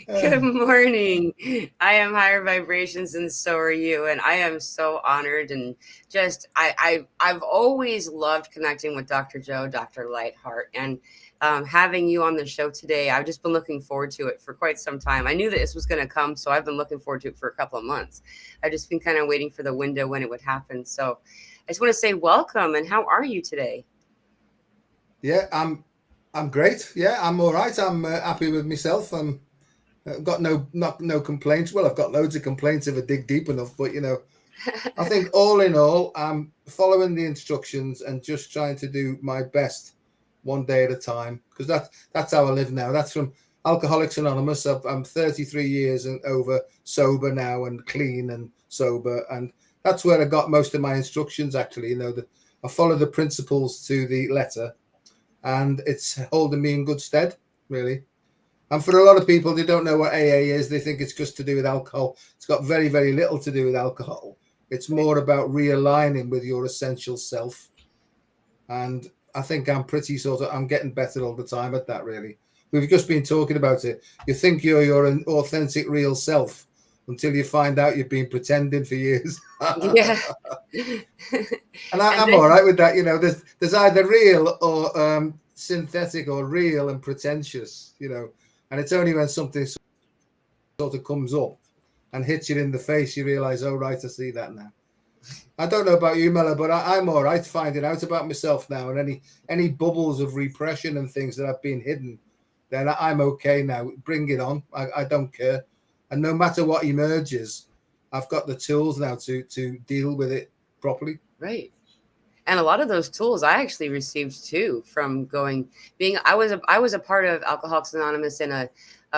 Good morning. I am higher vibrations and so are you. And I am so honored and just I've always loved connecting with Dr. Joe, Dr. Lightheart, and having you on the show today. I've just been looking forward to it for quite some time. I knew that this was going to come, so I've been looking forward to it for a couple of months. I've just been kind of waiting for the window when it would happen. So I just want to say welcome and how are you today? Yeah, I'm great. Yeah, I'm all right. I'm happy with myself. I've got no complaints. Well, I've got loads of complaints if I dig deep enough, but I think all in all, I'm following the instructions and just trying to do my best one day at a time because that's how I live now. That's from Alcoholics Anonymous. I'm 33 years and over sober now and clean and sober, and that's where I got most of my instructions. Actually, I follow the principles to the letter, and it's holding me in good stead, really. And for a lot of people, they don't know what AA is. They think it's just to do with alcohol. It's got very, very little to do with alcohol. It's more about realigning with your essential self. And I think I'm getting better all the time at that, really. We've just been talking about it. You think you're your authentic, real self until you find out you've been pretending for years. Yeah. And And I'm all right with that. There's either real or synthetic or real and pretentious, and it's only when something sort of comes up and hits you in the face, you realize, oh, right, I see that now. I don't know about you, Mella, but I'm all right finding out about myself now, and any bubbles of repression and things that have been hidden, then I'm okay now. Bring it on. I don't care. And no matter what emerges, I've got the tools now to deal with it properly. right. And a lot of those tools I actually received too from going being I was a part of Alcoholics Anonymous in a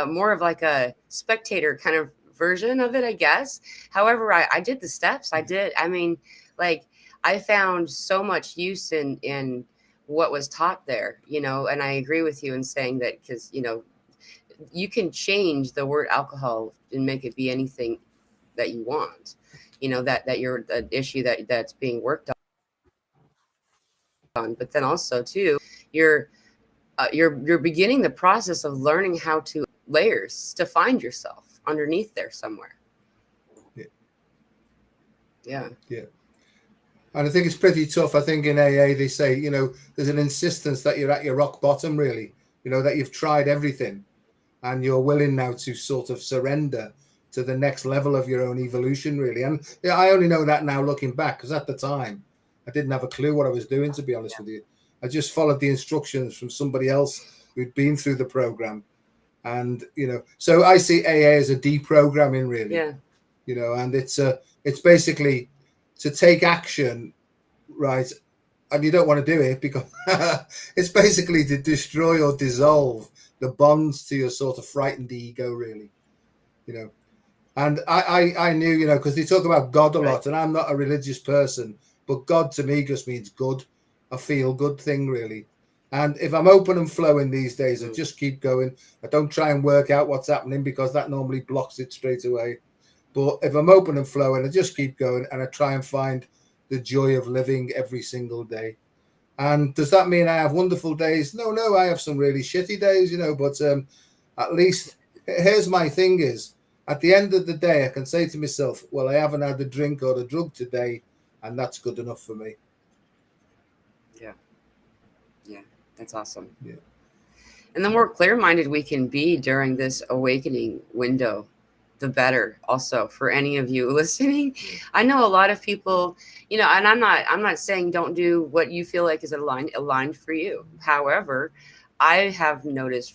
more of like a spectator kind of version of it, I guess. However, I did the steps. I mean, like I found so much use in what was taught there, and I agree with you in saying that because, you can change the word alcohol and make it be anything that you want, that you're the issue that's being worked on, but then also too you're you're beginning the process of learning how to layers to find yourself underneath there somewhere. Yeah. Yeah. Yeah. And I think it's pretty tough. I think in AA they say, there's an insistence that you're at your rock bottom, really. That you've tried everything, and you're willing now to sort of surrender to the next level of your own evolution, really. And yeah, I only know that now looking back, because at the time I didn't have a clue what I was doing, to be honest with you. I just followed the instructions from somebody else who'd been through the program. And, so I see AA as a deprogramming, really. Yeah. And it's basically to take action, right? And you don't want to do it because it's basically to destroy or dissolve the bonds to your sort of frightened ego, really. And I knew, because they talk about God a lot, and I'm not a religious person, but God to me just means good, a feel good thing, really. And if I'm open and flowing these days, I just keep going. I don't try and work out what's happening because that normally blocks it straight away. But if I'm open and flowing, I just keep going, and I try and find the joy of living every single day. And does that mean I have wonderful days? No, I have some really shitty days, but at least here's my thing is, at the end of the day, I can say to myself, well, I haven't had a drink or a drug today, and that's good enough for me. Yeah. Yeah. That's awesome. Yeah. And the more clear-minded we can be during this awakening window, the better also for any of you listening. I know a lot of people, and I'm not saying don't do what you feel like is aligned for you. However, I have noticed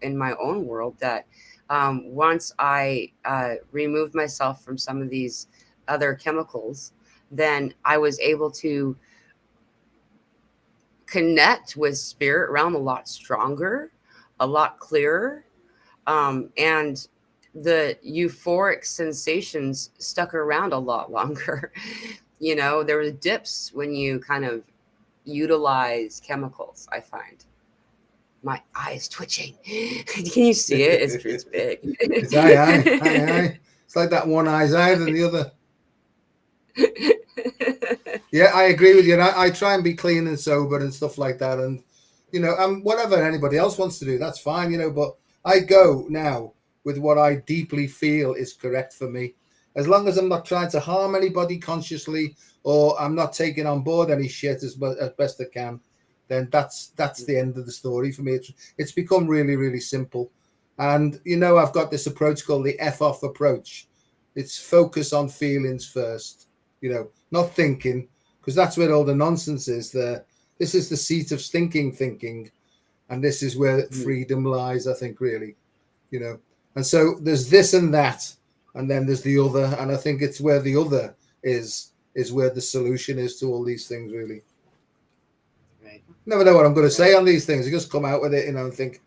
in my own world that once I removed myself from some of these other chemicals, then I was able to connect with spirit realm a lot stronger, a lot clearer, and the euphoric sensations stuck around a lot longer. There was dips when you kind of utilize chemicals. I find my eyes twitching. Can you see it? It's big. It's aye. It's like that one eye's higher than the other. Yeah, I agree with you. And I try and be clean and sober and stuff like that. And, whatever anybody else wants to do, that's fine, but I go now with what I deeply feel is correct for me. As long as I'm not trying to harm anybody consciously, or I'm not taking on board any shit as best I can, then that's the end of the story for me. It's become really, really simple. And I've got this approach called the F off approach. It's focus on feelings first, not thinking, because that's where all the nonsense is there. This is the seat of stinking thinking, and this is where freedom lies, I think, really. And so there's this and that, and then there's the other, and I think it's where the other is where the solution is to all these things, really. Right. Never know what I'm going to say on these things. I just come out with it, and think,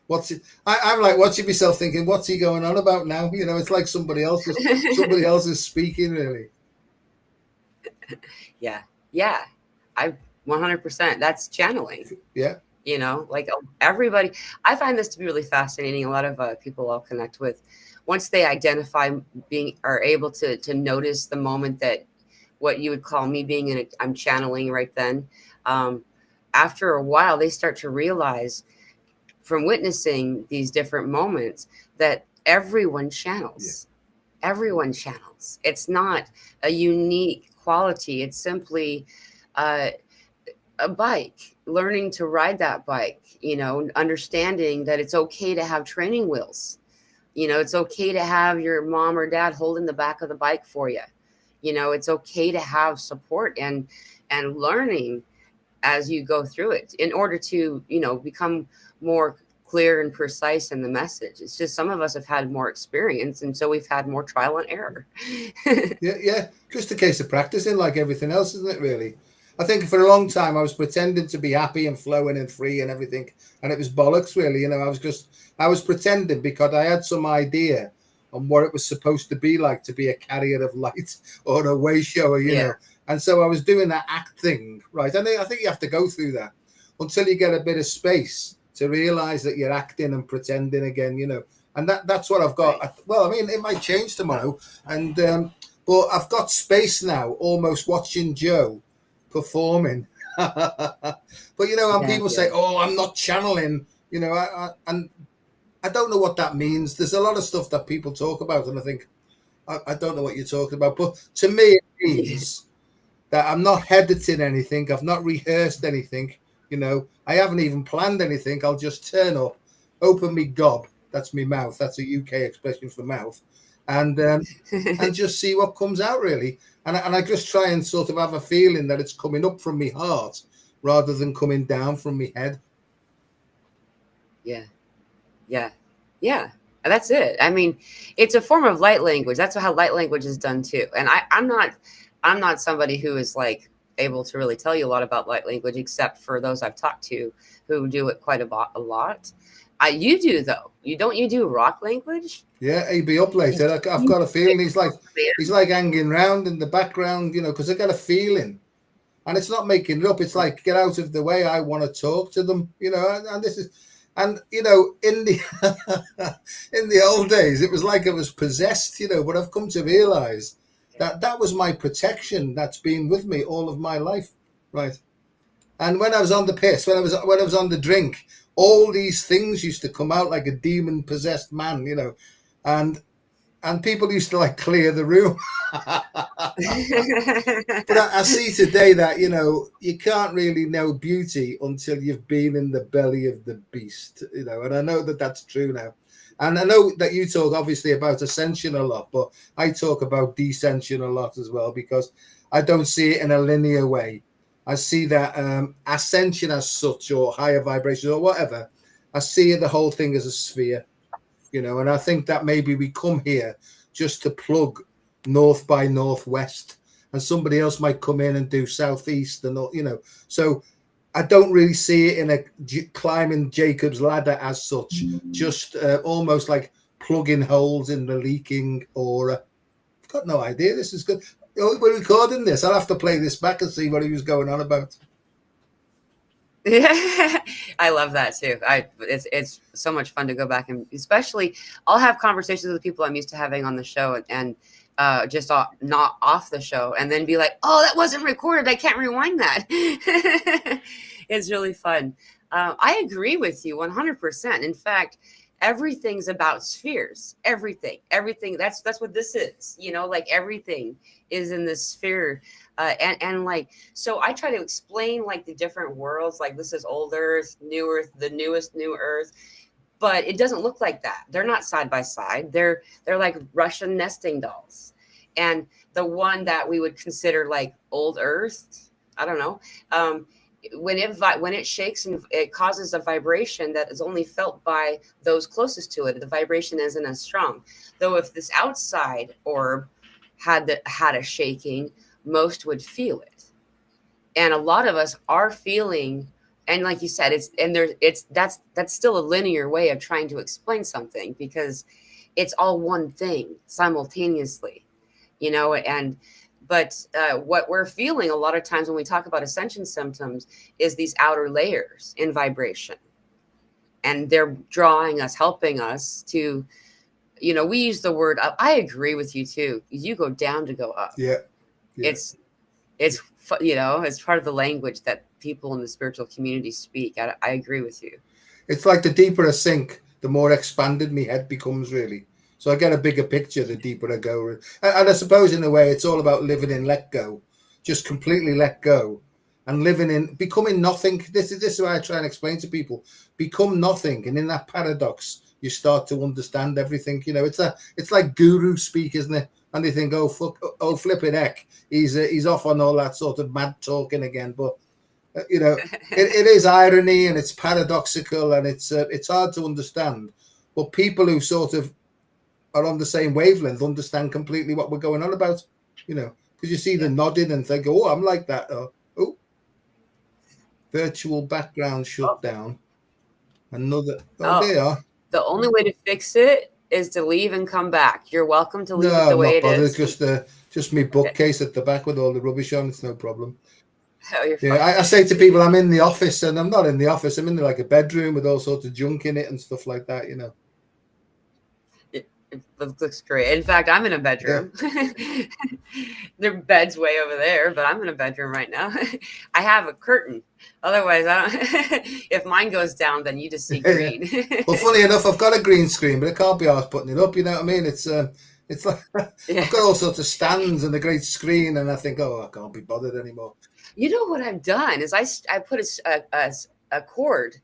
what's it? I'm like watching myself, thinking, what's he going on about now? It's like somebody else is speaking, really. Yeah, I 100%. That's channeling. Yeah. Like everybody, I find this to be really fascinating. A lot of people I'll connect with, once they identify are able to notice the moment that what you would call me being I'm channeling right then. After a while, they start to realize from witnessing these different moments that everyone channels. Yeah. Everyone channels. It's not a unique quality. It's simply a bike, learning to ride that bike, understanding that it's okay to have training wheels. It's okay to have your mom or dad holding the back of the bike for you. It's okay to have support and learning as you go through it in order to, become more clear and precise in the message. It's just some of us have had more experience, and so we've had more trial and error. Yeah. Just a case of practicing, like everything else, isn't it, really? I think for a long time I was pretending to be happy and flowing and free and everything, and it was bollocks, really. I was pretending because I had some idea on what it was supposed to be like to be a carrier of light or a way shower, you know. And so I was doing that act thing, right? And I think you have to go through that until you get a bit of space to realize that you're acting and pretending again, And that's what I've got. Right. Well, I mean, it might change tomorrow, and but I've got space now, almost watching Joe performing. But people say, "Oh, I'm not channeling," and I don't know what that means. There's a lot of stuff that people talk about, and I think I don't know what you're talking about. But to me, it means that I'm not editing anything. I've not rehearsed anything. I haven't even planned anything. I'll just turn up, open me gob. That's me mouth. That's a UK expression for mouth, and just see what comes out, really. And I just try and sort of have a feeling that it's coming up from me heart rather than coming down from me head. Yeah. That's it. I mean, it's a form of light language. That's how light language is done too. And I'm not somebody who is like able to really tell you a lot about light language, except for those I've talked to who do it quite a lot. You do though. You do rock language? Yeah, he'd be up later. I've got a feeling he's like hanging around in the background, because I got a feeling, and it's not making it up. It's like, get out of the way. I want to talk to them, and this is, and in the in the old days, it was like I was possessed, But I've come to realize that was my protection. That's been with me all of my life, right? And when I was on the piss, when I was on the drink, all these things used to come out like a demon possessed man, and people used to like clear the room. But I see today that you can't really know beauty until you've been in the belly of the beast, and I know that that's true now. And I know that you talk obviously about ascension a lot, but I talk about descension a lot as well, because I don't see it in a linear way. I see that ascension as such, or higher vibrations, or whatever. I see the whole thing as a sphere, and I think that maybe we come here just to plug north by northwest, and somebody else might come in and do southeast, and so I don't really see it in a climbing Jacob's ladder as such, just almost like plugging holes in the leaking aura. I've got no idea. This is good. We're recording this. I'll have to play this back and see what he was going on about. Yeah, I love that too. It's so much fun to go back, and especially I'll have conversations with people I'm used to having on the show, and just not off the show, and then be like, "Oh, that wasn't recorded. I can't rewind that." It's really fun. I agree with you 100%. In fact, everything's about spheres. Everything. That's what this is. Like everything is in this sphere. And like, so I try to explain like the different worlds. Like this is old Earth, new Earth, the newest new Earth. But it doesn't look like that. They're not side by side. They're like Russian nesting dolls. And the one that we would consider like old Earth, I don't know. When it shakes and it causes a vibration that is only felt by those closest to it, the vibration isn't as strong. Though if this outside orb had a shaking, most would feel it. And a lot of us are feeling, and like you said, that's still a linear way of trying to explain something, because it's all one thing simultaneously, but what we're feeling a lot of times when we talk about ascension symptoms is these outer layers in vibration, and they're drawing us, helping us to, we use the word up. I agree with you too. You go down to go up. Yeah. It's it's part of the language that people in the spiritual community speak. I agree with you. It's like the deeper I sink, the more expanded my head becomes, really. So I get a bigger picture the deeper I go. And I suppose in a way it's all about living in let go. Just completely let go. And living in, becoming nothing. This is what I try and explain to people. Become nothing. And in that paradox, you start to understand everything. It's like guru speak, isn't it? And they think, oh, flipping heck. He's off on all that sort of mad talking again. But, it is irony, and it's paradoxical, and it's hard to understand. But people who sort of are on the same wavelength understand completely what we're going on about, because you see them nodding and think, oh, I'm like that. Oh, virtual background shut down. Another. Oh, they are. The only way to fix it is to leave and come back. You're welcome to leave it the way it is. Just my bookcase at the back with all the rubbish on. It's no problem. Oh, you're fine. I say to people, I'm in the office, and I'm not in the office. I'm in like a bedroom with all sorts of junk in it and stuff like that, It looks great. In fact, I'm in a bedroom. Yeah. Their bed's way over there, but I'm in a bedroom right now. I have a curtain. Otherwise, I don't. If mine goes down, then you just see green. Well, funny enough, I've got a green screen, but I can't be arsed putting it up. You know what I mean? It's like I've got all sorts of stands and a great screen, and I think, oh, I can't be bothered anymore. You know what I've done is I put a cord.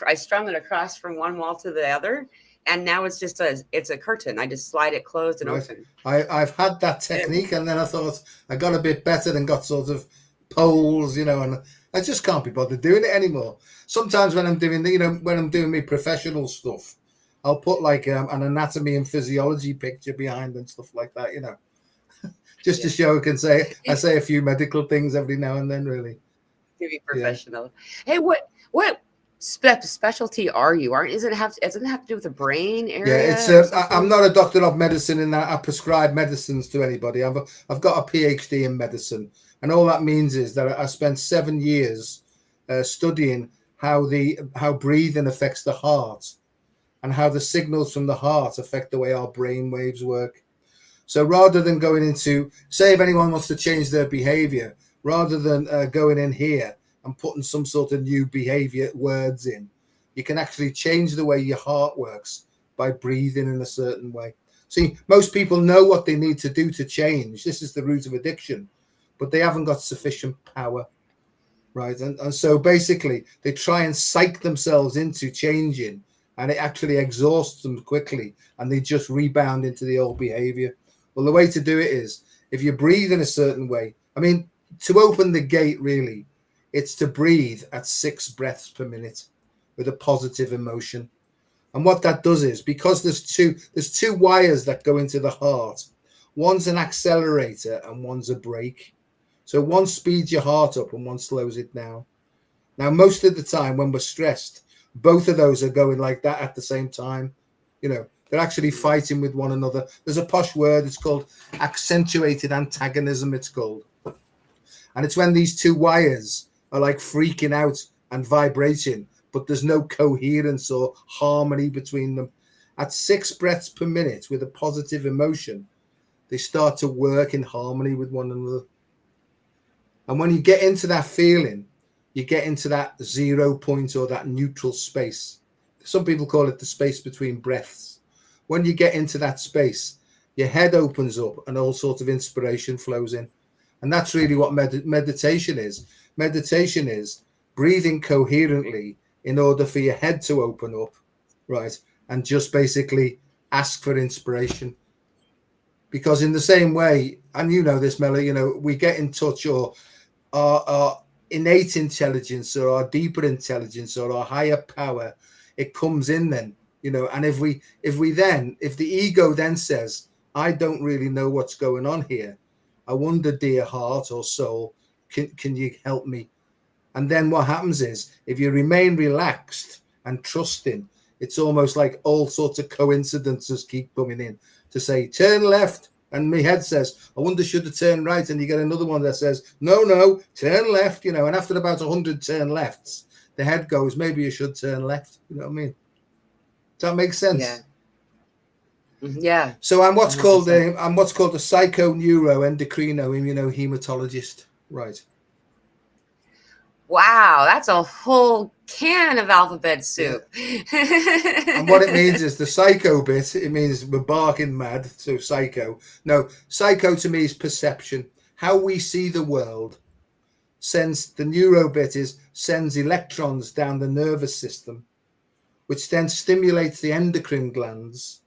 I strung it across from one wall to the other. And now it's just a curtain. I just slide it closed and open. I've had that technique, and then I thought I got a bit better and got sort of poles, and I just can't be bothered doing it anymore. Sometimes when I'm doing my professional stuff, I'll put like an anatomy and physiology picture behind and stuff like that, just to show I say a few medical things every now and then, really. To be professional. Yeah. Hey, what specialty are you? Doesn't it have to do with the brain area? Yeah, I'm not a doctor of medicine in that I prescribe medicines to anybody. I've got a PhD in medicine, and all that means is that I spent 7 years studying how breathing affects the heart, and how the signals from the heart affect the way our brain waves work. So rather than going into, say, if anyone wants to change their behavior, rather than going in here and putting some sort of new behavior words in, you can actually change the way your heart works by breathing in a certain way. See, most people know what they need to do to change. This is the root of addiction, but they haven't got sufficient power, right? And so basically they try and psych themselves into changing, and it actually exhausts them quickly, and they just rebound into the old behavior. Well, the way to do it is, if you breathe in a certain way, I mean, to open the gate, really, it's to breathe at 6 breaths per minute with a positive emotion. And what that does is, because there's two wires that go into the heart, one's an accelerator and one's a brake. So one speeds your heart up and one slows it down. Now, most of the time when we're stressed, both of those are going like that at the same time. They're actually fighting with one another. There's a posh word, it's called accentuated antagonism, it's called. And it's when these two wires are like freaking out and vibrating, but there's no coherence or harmony between them. At 6 breaths per minute with a positive emotion, they start to work in harmony with one another. And when you get into that feeling, you get into that 0 point or that neutral space. some people call it the space between breaths. When you get into that space, your head opens up and all sorts of inspiration flows in. And that's really what meditation is. Meditation is breathing coherently in order for your head to open up, right? And just basically ask for inspiration. Because in the same way, and you know this, Mela, we get in touch, or our innate intelligence or our deeper intelligence or our higher power, it comes in then, and if the ego then says, I don't really know what's going on here, I wonder, dear heart or soul, can you help me? And then what happens is, if you remain relaxed and trusting, it's almost like all sorts of coincidences keep coming in to say, turn left. And my head says, I wonder, should I turn right? And you get another one that says, no, turn left, and after about 100 turn lefts, the head goes, maybe you should turn left. You know what I mean? Does that make sense? Yeah. Yeah. So I'm what's 100%. called a psychoneuroendocrino-immunohematologist. Right. Wow, that's a whole can of alphabet soup. Yeah. And what it means is the psycho bit, it means we're barking mad, so psycho. No, psycho to me is perception, how we see the world. The neuro bit sends electrons down the nervous system, which then stimulates the endocrine glands.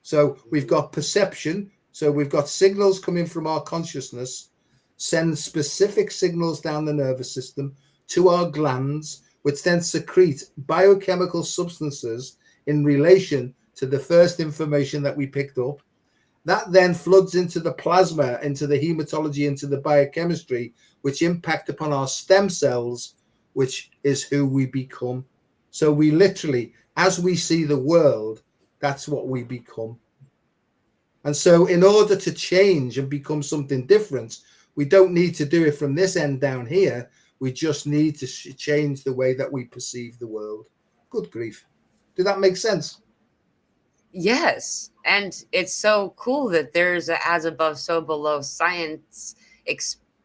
So we've got perception, so we've got signals coming from our consciousness, send specific signals down the nervous system to our glands, which then secrete biochemical substances in relation to the first information that we picked up. That then floods into the plasma, into the hematology, into the biochemistry, which impact upon our stem cells, which is who we become. So we literally, as we see the world, that's what we become. And so in order to change and become something different, we don't need to do it from this end down here. We just need to change the way that we perceive the world. Good grief. Did that make sense? Yes. And it's so cool that there's a as above, so below science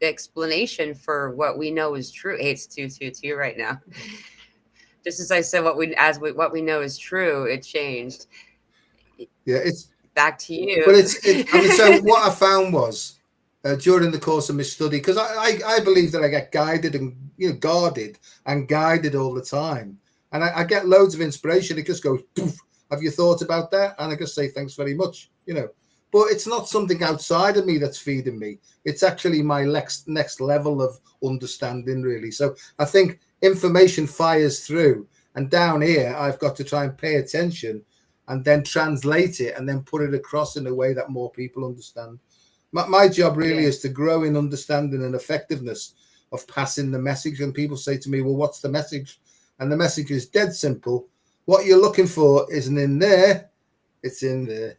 explanation for what we know is true. Hey, it's 222 right now. Just as I said, what we know is true, it changed. Yeah, it's back to you. But so what I found was during the course of my study, because I believe that I get guided and guarded and guided all the time, and I get loads of inspiration. It just goes, poof, have you thought about that? And I just say thanks very much, But it's not something outside of me that's feeding me. It's actually my next level of understanding, really. So I think information fires through, and down here I've got to try and pay attention and then translate it and then put it across in a way that more people understand. My job really is to grow in understanding and effectiveness of passing the message. And people say to me, well, what's the message? And the message is dead simple. What you're looking for isn't in there. It's in there.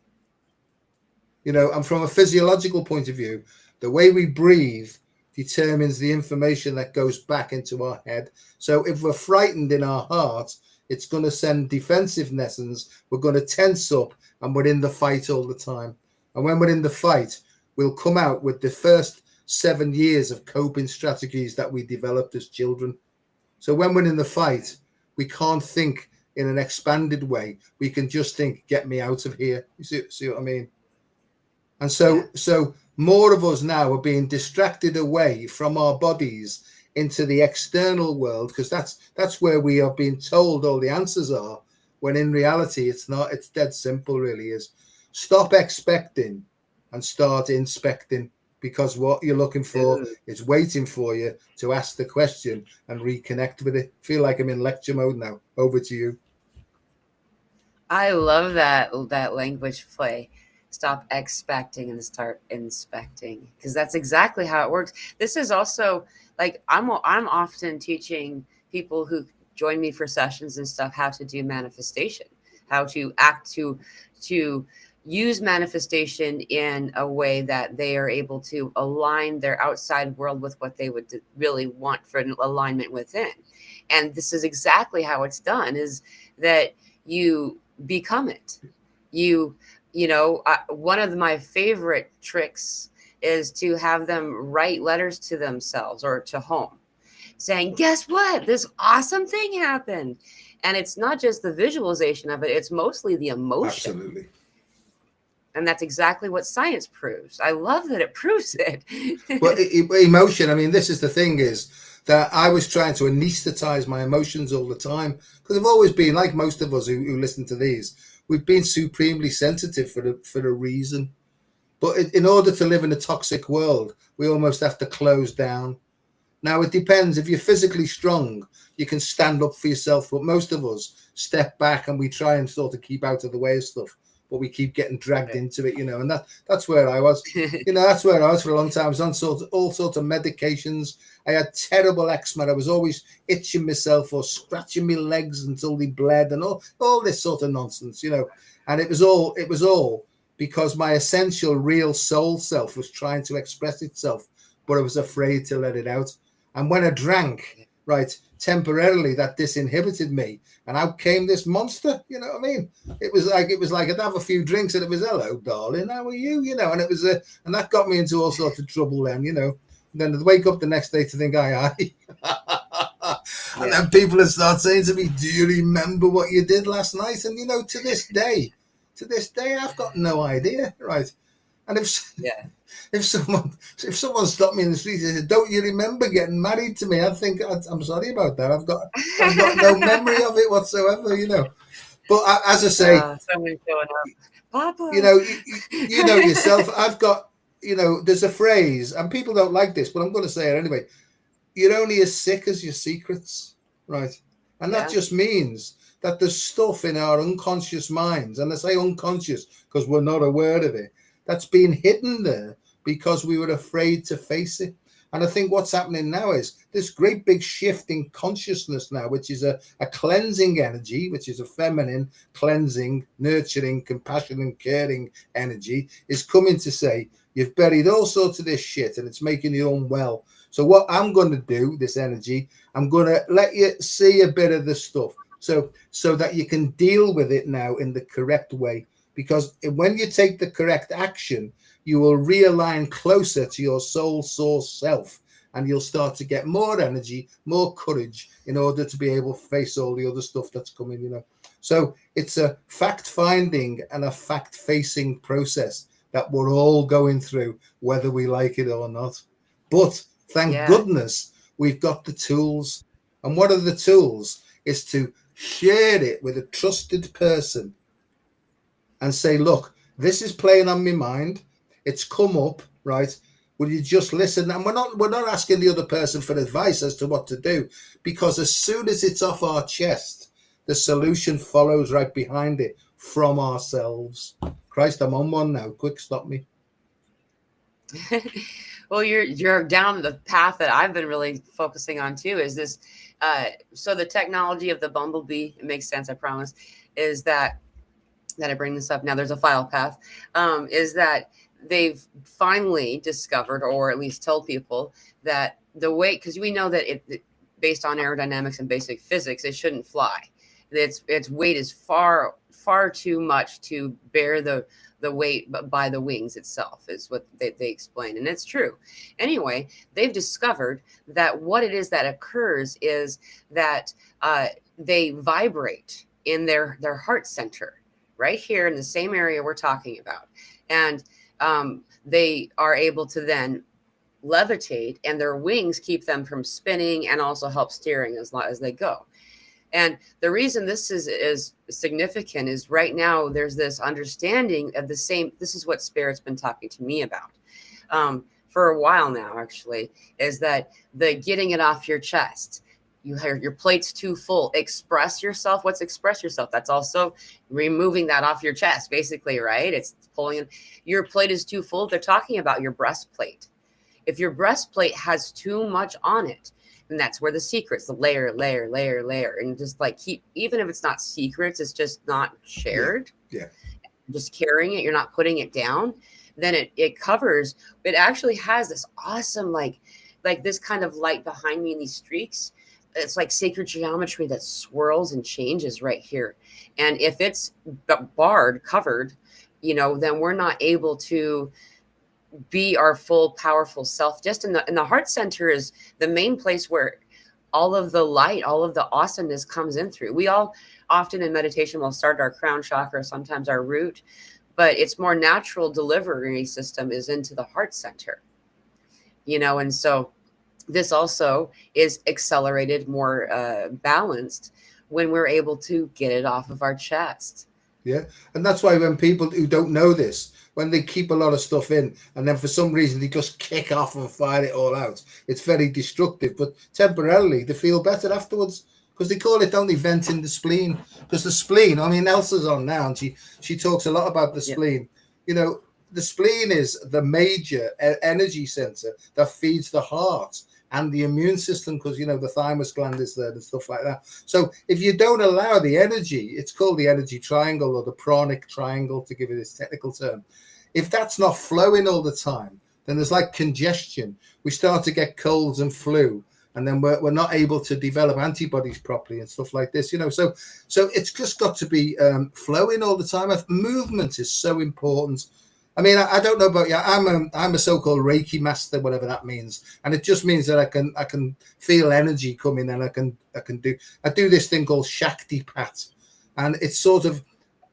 And from a physiological point of view, the way we breathe determines the information that goes back into our head. So if we're frightened in our heart, it's going to send defensiveness, and we're going to tense up, and we're in the fight all the time. And when we're in the fight, we'll come out with the first 7 years of coping strategies that we developed as children. So when we're in the fight, we can't think in an expanded way. We can just think, get me out of here. You see what I mean? And so more of us now are being distracted away from our bodies into the external world, because that's where we are being told all the answers are, when in reality it's not. It's dead simple, really. Is stop expecting and start inspecting, because what you're looking for is waiting for you to ask the question and reconnect with it. Feel like I'm in lecture mode now. Over to you. I love that language play. Stop expecting and start inspecting, because that's exactly how it works. This is also like I'm often teaching people who join me for sessions and stuff how to do manifestation, how to act to use manifestation in a way that they are able to align their outside world with what they would really want for an alignment within. And this is exactly how it's done, is that you become it. One of my favorite tricks is to have them write letters to themselves or to home saying, guess what? This awesome thing happened. And it's not just the visualization of it, it's mostly the emotion. Absolutely. And that's exactly what science proves. I love that it proves it. Well, emotion, I mean, this is the thing, is that I was trying to anesthetize my emotions all the time, because I've always been, like most of us who listen to these, we've been supremely sensitive for a reason. But in order to live in a toxic world, we almost have to close down. Now, it depends. If you're physically strong, you can stand up for yourself. But most of us step back and we try and sort of keep out of the way of stuff. But we keep getting dragged into it, and that's where I was. That's where I was for a long time. I was on all sorts of medications. I had terrible eczema. I was always itching myself or scratching my legs until they bled, and all this sort of nonsense, And it was all because my essential real soul self was trying to express itself, but I was afraid to let it out. And when I drank, right, temporarily, that disinhibited me, and out came this monster. You know what I mean? It was like I'd have a few drinks and it was, hello, darling, how are you? And it was and that got me into all sorts of trouble. Then, and then I'd wake up the next day to think, aye. And then people would start saying to me, do you remember what you did last night? And to this day, I've got no idea, right? And if someone stopped me in the street and said, don't you remember getting married to me? I'd think, I'm sorry about that. I've got no memory of it whatsoever, But as I say, someone showing up, Papa. You know yourself. I've got, there's a phrase, and people don't like this, but I'm going to say it anyway. You're only as sick as your secrets, right? And that just means that there's stuff in our unconscious minds, and I say unconscious because we're not aware of it, that's been hidden there because we were afraid to face it. And I think what's happening now is this great big shift in consciousness now, which is a cleansing energy, which is a feminine, cleansing, nurturing, compassion and caring energy, is coming to say, you've buried all sorts of this shit and it's making you unwell. So what I'm going to do, this energy, I'm going to let you see a bit of the stuff so that you can deal with it now in the correct way. Because when you take the correct action, you will realign closer to your soul source self, and you'll start to get more energy, more courage in order to be able to face all the other stuff that's coming, So it's a fact-finding and a fact-facing process that we're all going through, whether we like it or not. But thank goodness we've got the tools. And what are the tools? Is to share it with a trusted person and say, look, this is playing on my mind. It's come up, right? Will you just listen? And we're not asking the other person for advice as to what to do, because as soon as it's off our chest, the solution follows right behind it from ourselves. Christ, I'm on one now. Quick, stop me. Well, you're down the path that I've been really focusing on too, is this. So the technology of the bumblebee, it makes sense, I promise, is that I bring this up now, there's a file path, is that they've finally discovered, or at least told people, that the weight, because we know that it based on aerodynamics and basic physics, it shouldn't fly. Its weight is far too much to bear the weight by the wings itself, is what they explain. And it's true. Anyway, they've discovered that what it is that occurs is that they vibrate in their heart center, right here in the same area we're talking about. And they are able to then levitate, and their wings keep them from spinning and also help steering as they go. And the reason this is significant is right now there's this understanding of the same. This is what Spirit's been talking to me about for a while now, actually, is that the getting it off your chest. Your plate's too full. Express yourself. What's express yourself? That's also removing that off your chest, basically, right? It's pulling in. Your plate is too full. They're talking about your breastplate. If your breastplate has too much on it, and that's where the secrets, the layer, and just like even if it's not secrets, it's just not shared. Yeah. Just carrying it, you're not putting it down. Then it covers. It actually has this awesome like this kind of light behind me in these streaks. It's like sacred geometry that swirls and changes right here. And if it's covered, then we're not able to be our full powerful self. Just in the heart center is the main place where all of the light, all of the awesomeness comes in through. We all often in meditation will start our crown chakra, sometimes our root, but its more natural delivery system is into the heart center, and so this also is accelerated, more balanced when we're able to get it off of our chest. Yeah. And that's why when people who don't know this, when they keep a lot of stuff in and then for some reason they just kick off and fire it all out, it's very destructive. But temporarily they feel better afterwards, because they call it only venting the spleen. Because the spleen, I mean, Elsa's on now and she talks a lot about the spleen. The spleen is the major energy center that feeds the heart and the immune system, because the thymus gland is there and stuff like that. So if you don't allow the energy, it's called the energy triangle or the pranic triangle, to give it its technical term. If that's not flowing all the time, then there's like congestion. We start to get colds and flu, and then we're not able to develop antibodies properly and stuff like this. So it's just got to be flowing all the time. Movement is so important. I mean, I don't know about you. I'm a so-called Reiki master, whatever that means, and it just means that I can feel energy coming, and I do this thing called Shakti Pat, and it's sort of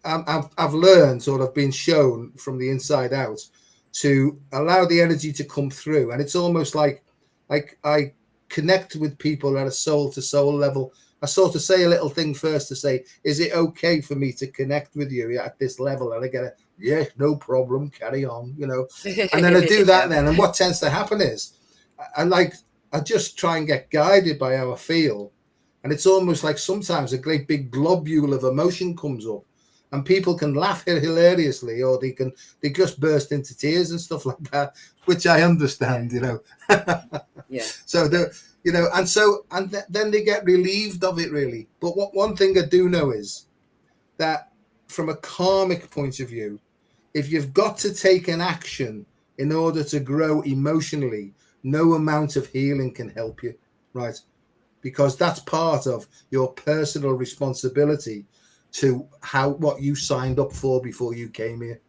I've learned, sort of been shown from the inside out, to allow the energy to come through, and it's almost like I connect with people at a soul to soul level. I sort of say a little thing first to say, is it okay for me to connect with you at this level? And I get yeah, no problem, carry on, And then I do that then. And what tends to happen is I just try and get guided by how I feel. And it's almost like sometimes a great big globule of emotion comes up, and people can laugh hilariously, or they just burst into tears and stuff like that, which I understand, Yeah. So then they get relieved of it, really. But one thing I do know is that from a karmic point of view, if you've got to take an action in order to grow emotionally, no amount of healing can help you, right? Because that's part of your personal responsibility to what you signed up for before you came here,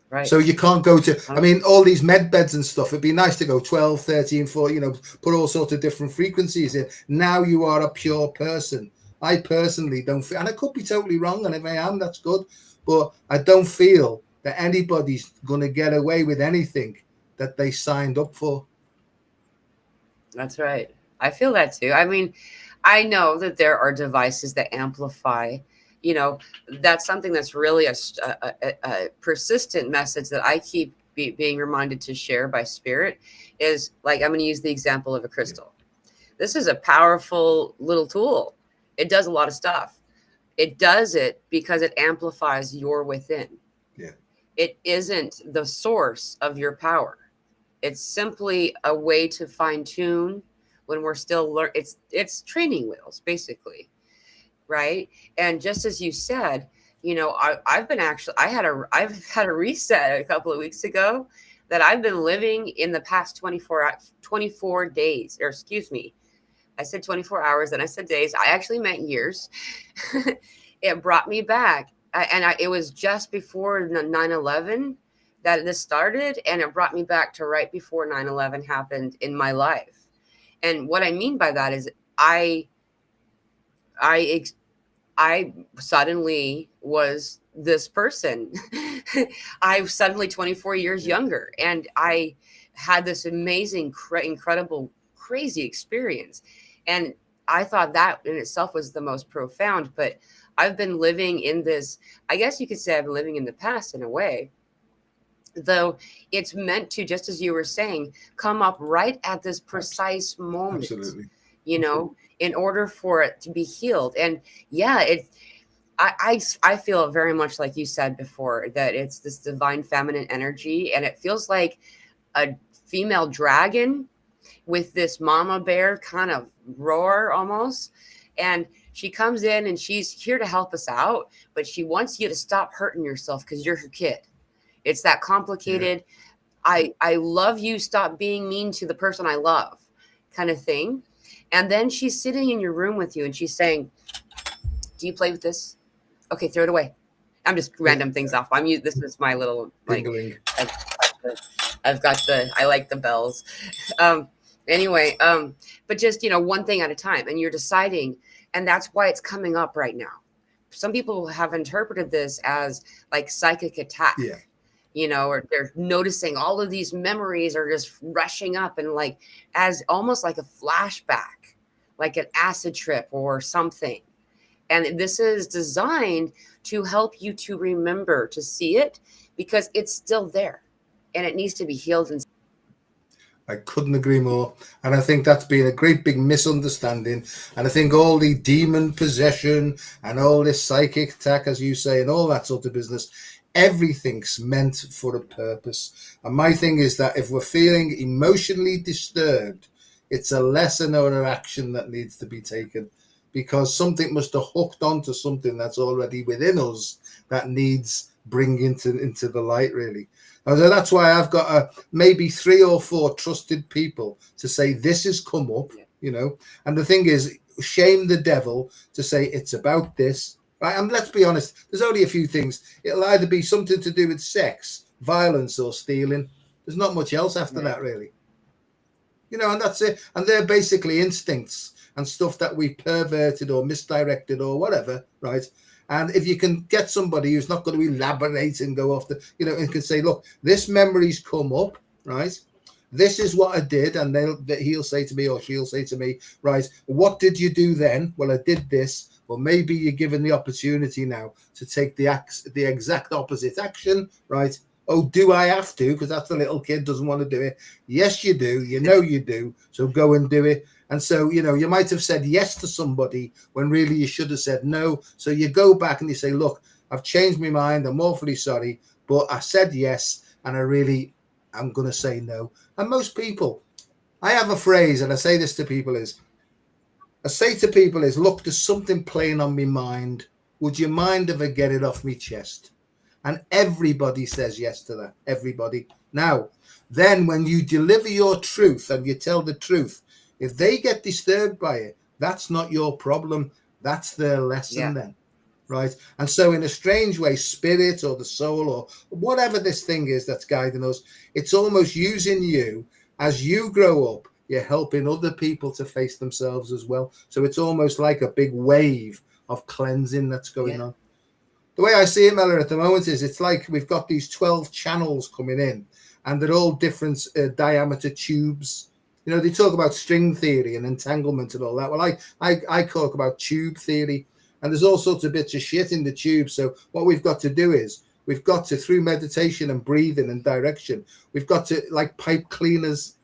Right. So you can't go to, I mean, all these med beds and stuff. It'd be nice to go 12, 13, 4, put all sorts of different frequencies in. Now you are a pure person. I personally don't feel, and I could be totally wrong, and if I am, that's good. But I don't feel that anybody's going to get away with anything that they signed up for. That's right. I feel that too. I mean, I know that there are devices that amplify, that's something that's really a persistent message that I keep being reminded to share by spirit, is like, I'm going to use the example of a crystal. This is a powerful little tool. It does a lot of stuff. It does it because it amplifies your within. Yeah. It isn't the source of your power. It's simply a way to fine tune when we're still learning. It's training wheels, basically, right? And just as you said, I've had a reset a couple of weeks ago that I've been living in the past 24 days, or excuse me, I said 24 hours and I said days. I actually meant years. It brought me back. It was just before 9/11 that this started, and it brought me back to right before 9/11 happened in my life. And what I mean by that is I suddenly was this person. I was suddenly 24 years younger, and I had this amazing, incredible, crazy experience. And I thought that in itself was the most profound, but I've been living in this, I guess you could say I've been living in the past in a way, though it's meant to, just as you were saying, come up right at this precise moment. Absolutely. In order for it to be healed. And yeah, I feel very much like you said before, that it's this divine feminine energy, and it feels like a female dragon with this mama bear kind of roar almost. And she comes in and she's here to help us out, but she wants you to stop hurting yourself because you're her kid. It's that complicated, yeah. I love you, stop being mean to the person I love kind of thing. And then she's sitting in your room with you and she's saying, do you play with this? Okay, throw it away. I'm just random things off. This is my little, like, I like the bells. Anyway, but just, one thing at a time, and you're deciding, and that's why it's coming up right now. Some people have interpreted this as like psychic attack, Yeah. or they're noticing all of these memories are just rushing up, and like as almost like a flashback, like an acid trip or something. And this is designed to help you to remember to see it, because it's still there and it needs to be healed. And I couldn't agree more. And I think that's been a great big misunderstanding. And I think all the demon possession and all this psychic attack, as you say, and all that sort of business, everything's meant for a purpose. And my thing is that if we're feeling emotionally disturbed, it's a lesson or an action that needs to be taken, because something must have hooked onto something that's already within us that needs bringing into the light, really. So that's why I've got maybe 3 or 4 trusted people to say this has come up, And the thing is, shame the devil to say it's about this, right? And let's be honest, there's only a few things. It'll either be something to do with sex, violence, or stealing. There's not much else after that, really. And that's it. And they're basically instincts and stuff that we perverted or misdirected or whatever, right? And if you can get somebody who's not going to elaborate and go off and can say, look, this memory's come up, right? This is what I did. And he'll say to me, or she'll say to me, right, what did you do then? Well, I did this. Well, maybe you're given the opportunity now to take the exact opposite action, right? Oh, do I have to? Because that's the little kid doesn't want to do it. Yes, you do. You do. So go and do it. And so, you might have said yes to somebody when really you should have said no. So you go back and you say, look, I've changed my mind. I'm awfully sorry, but I said yes. And I'm going to say no. And most people, I have a phrase, and I say this to people look, there's something playing on my mind. Would you mind if I get it off my chest? And everybody says yes to that. Everybody. Now, then when you deliver your truth and you tell the truth, if they get disturbed by it, that's not your problem. That's their lesson then. Right. And so in a strange way, spirit or the soul or whatever this thing is that's guiding us, it's almost using you as you grow up. You're helping other people to face themselves as well. So it's almost like a big wave of cleansing that's going on. The way I see it, Mella, at the moment is it's like we've got these 12 channels coming in, and they're all different diameter tubes. They talk about string theory and entanglement and all that. Well, I talk about tube theory, and there's all sorts of bits of shit in the tube. So what we've got to do is we've got to, through meditation and breathing and direction, we've got to, like pipe cleaners.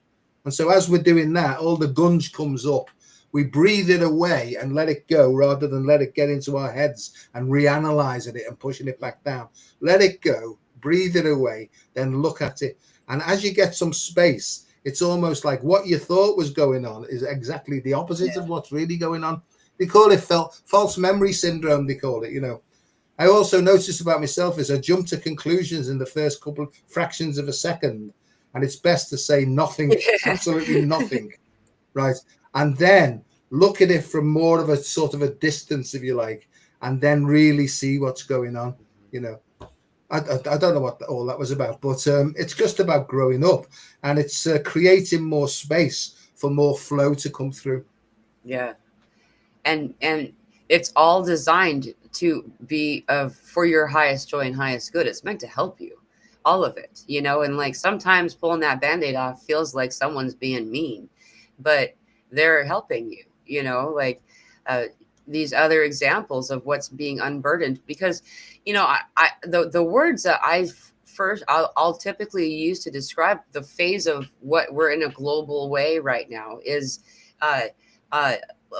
And so as we're doing that, all the gunge comes up. We breathe it away and let it go rather than let it get into our heads and reanalyzing it and pushing it back down. Let it go, breathe it away, then look at it. And as you get some space, it's almost like what you thought was going on is exactly the opposite of what's really going on. They call it false memory syndrome, they call it, I also noticed about myself is I jump to conclusions in the first couple fractions of a second. And it's best to say nothing, absolutely nothing, right? And then look at it from more of a sort of a distance, if you like, and then really see what's going on. I don't know what all that was about, but it's just about growing up, and it's creating more space for more flow to come through. Yeah. And it's all designed to be for your highest joy and highest good. It's meant to help you, all of it, and like sometimes pulling that band-aid off feels like someone's being mean, but they're helping you, like these other examples of what's being unburdened, because the words that I'll typically use to describe the phase of what we're in a global way right now is a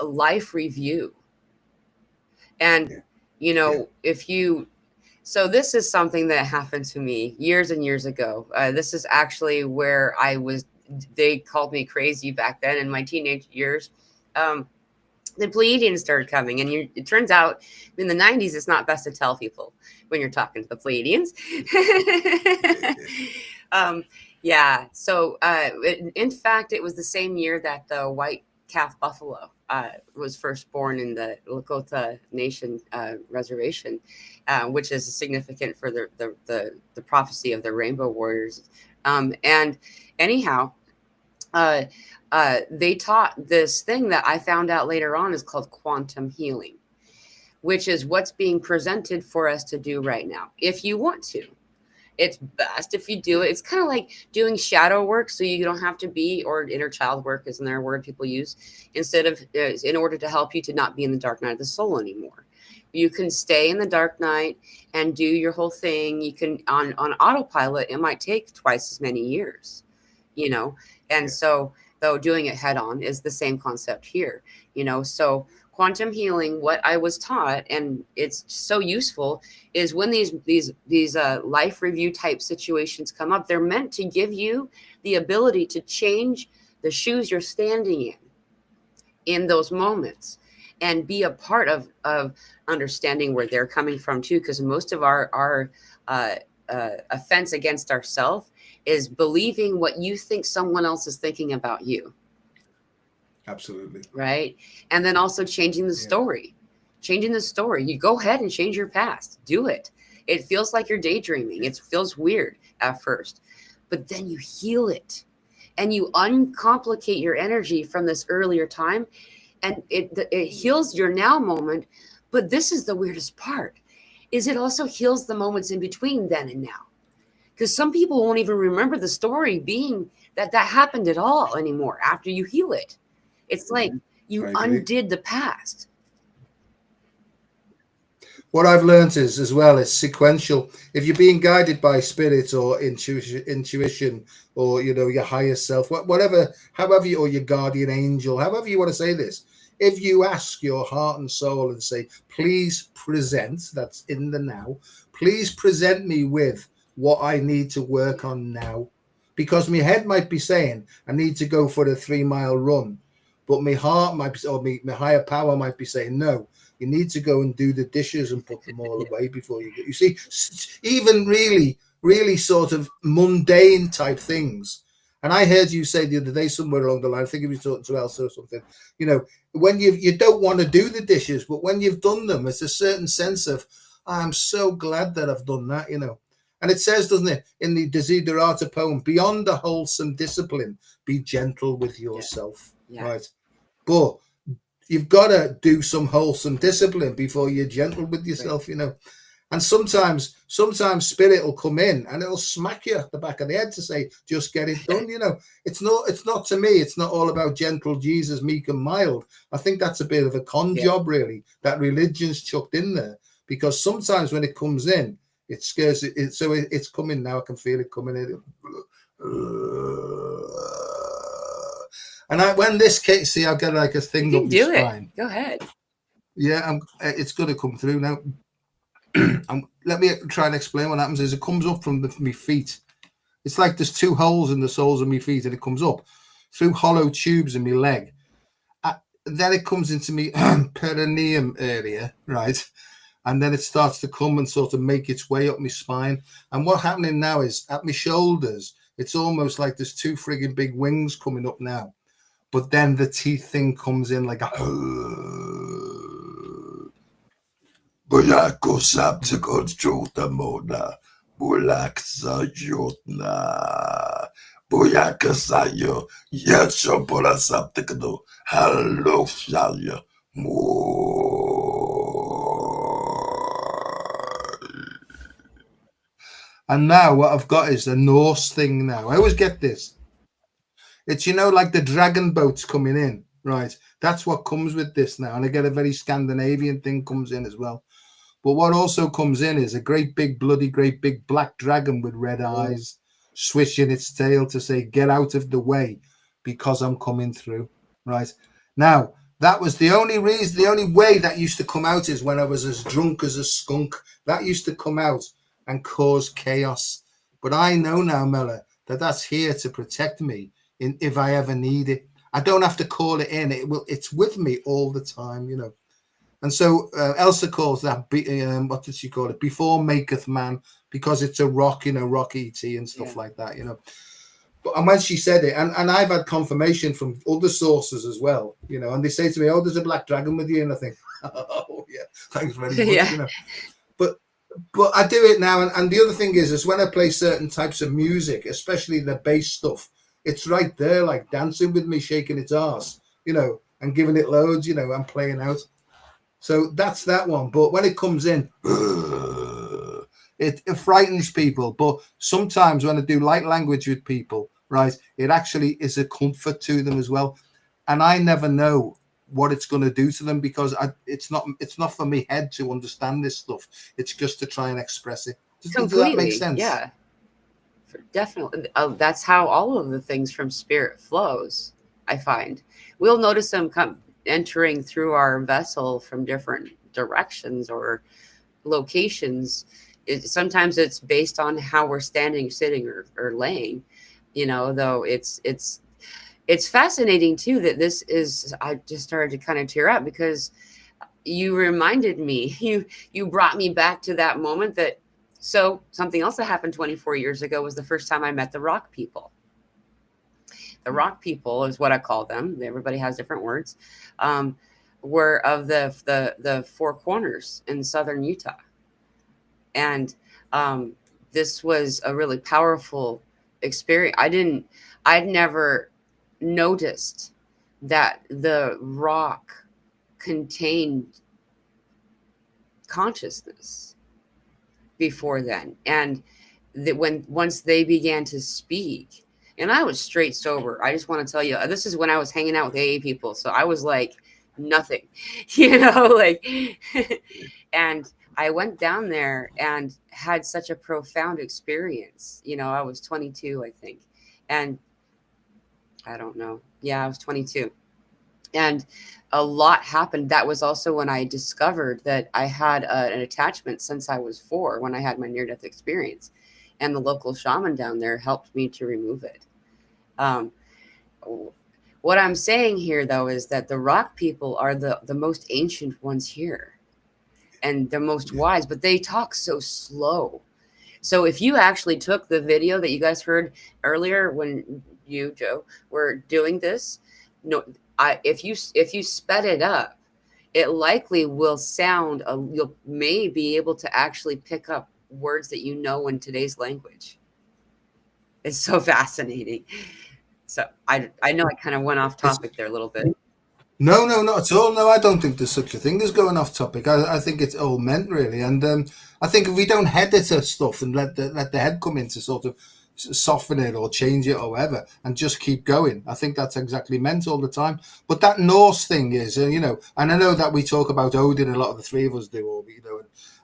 life review. And so this is something that happened to me years and years ago. This is actually where they called me crazy back then in my teenage years. The Pleiadians started coming, and it turns out in the 90s, it's not best to tell people when you're talking to the Pleiadians. So in fact, it was the same year that the white calf buffalo was first born in the Lakota Nation reservation, which is significant for the prophecy of the Rainbow Warriors. And anyhow, uh, they taught this thing that I found out later on is called quantum healing, which is what's being presented for us to do right now. If you want to, it's best if you do it. It's kind of like doing shadow work, so you don't have to be, or inner child work is another word people use, instead of in order to help you to not be in the dark night of the soul anymore. You can stay in the dark night and do your whole thing. You can on autopilot. It might take twice as many years, you know. And so, though, doing it head on is the same concept here, you know. So quantum healing, what I was taught, and it's so useful, is when these life review type situations come up, they're meant to give you the ability to change the shoes you're standing in those moments, and be a part of understanding where they're coming from too, because most of our offense against ourselves is believing what you think someone else is thinking about you. Absolutely. Right. And then also changing the story. Changing the story. You go ahead and change your past. Do it. It feels like you're daydreaming. It feels weird at first, but then you heal it and you uncomplicate your energy from this earlier time, and it heals your now moment. But this is the weirdest part, is it also heals the moments in between then and now. Because some people won't even remember the story being that happened at all anymore after you heal it. It's like you undid the past. What I've learned is, as well, is sequential. If you're being guided by spirit or intuition, or your higher self, whatever, however or your guardian angel, however you want to say this, if you ask your heart and soul and say, please present, that's in the now, please present me with what I need to work on now, because my head might be saying I need to go for a 3-mile run, but my heart might be, or my higher power might be saying, no, you need to go and do the dishes and put them all away before you go. You see, even really sort of mundane type things. And I heard you say the other day somewhere along the line, I think you were talking to Elsa or something, when you don't want to do the dishes, but when you've done them, it's a certain sense of, I'm so glad that I've done that, And it says, doesn't it, in the Desiderata poem, beyond the wholesome discipline, be gentle with yourself, right? But you've got to do some wholesome discipline before you're gentle with yourself, And sometimes spirit will come in and it'll smack you at the back of the head to say, just get it done, It's not, to me, it's not all about gentle Jesus, meek and mild. I think that's a bit of a con job, really, that religion's chucked in there, because sometimes when it comes in, it scares it. So it's coming now. I can feel it coming in. And when this case, see, I've got like a thing up my spine. Go ahead. Yeah, it's going to come through now. Let me try and explain what happens. Is it comes up from my feet. It's like there's 2 holes in the soles of my feet, and it comes up through hollow tubes in my leg. Then it comes into my perineum area, right? And then it starts to come and sort of make its way up my spine. And what's happening now is at my shoulders, it's almost like there's 2 frigging big wings coming up now. But then the teeth thing comes in like a... Bulako saptikot jotamona. Bulaksa jotna. Buyakasayo. Yachopora saptikado. Hello, Shaya. And now what I've got is a Norse thing now. I always get this. It's, like the dragon boats coming in, right? That's what comes with this now. And I get a very Scandinavian thing comes in as well. But what also comes in is a great big black dragon with red eyes, swishing its tail to say, get out of the way because I'm coming through, right? Now, that was the only reason, the only way that used to come out is when I was as drunk as a skunk. That used to come out and cause chaos. But I know now, Mella, that's here to protect me if I ever need it. I don't have to call it in. It's with me all the time, And so Elsa calls that, what did she call it? Before maketh man, because it's a rock, rock ET and stuff like that, And when she said it, and I've had confirmation from other sources as well, and they say to me, oh, there's a black dragon with you. And I think, oh, yeah, thanks very much, But I do it now. And the other thing is when I play certain types of music, especially the bass stuff, it's right there, like dancing with me, shaking its arse, and giving it loads, and playing out. So that's that one. But when it comes in, it frightens people. But sometimes when I do light language with people, right, it actually is a comfort to them as well. And I never know what it's going to do to them, because it's not for me head to understand this stuff. It's just to try and express it. Does that make sense? Yeah, definitely. That's how all of the things from spirit flows. I find we'll notice them come entering through our vessel from different directions or locations. Sometimes it's based on how we're standing, sitting, or laying. Though it's fascinating too that this is. I just started to kind of tear up because you reminded me. You brought me back to that moment that. So something else that happened 24 years ago was the first time I met the rock people. The rock people is what I call them. Everybody has different words. Were of the Four Corners in southern Utah, and this was a really powerful experience. I'd never noticed that the rock contained consciousness before then, and that once they began to speak, and I was straight sober. I just want to tell you, this is when I was hanging out with AA people, so I was like nothing, like, and I went down there and had such a profound experience. I was 22, I think, and I don't know. Yeah, I was 22. And a lot happened. That was also when I discovered that I had an attachment since I was 4, when I had my near-death experience. And the local shaman down there helped me to remove it. What I'm saying here, though, is that the rock people are the most ancient ones here. And the most wise, but they talk so slow. So if you actually took the video that you guys heard earlier when you, Joe, were doing this, if you sped it up, it likely will sound. You may be able to actually pick up words that in today's language. It's so fascinating. So I know I kind of went off topic there a little bit. No, not at all. No, I don't think there's such a thing as going off topic. I think it's all meant, really. And I think if we don't head it to stuff and let the head come in to sort of soften it or change it or whatever, and just keep going, I think that's exactly meant all the time. But that Norse thing is, and I know that we talk about Odin, a lot of the three of us do, or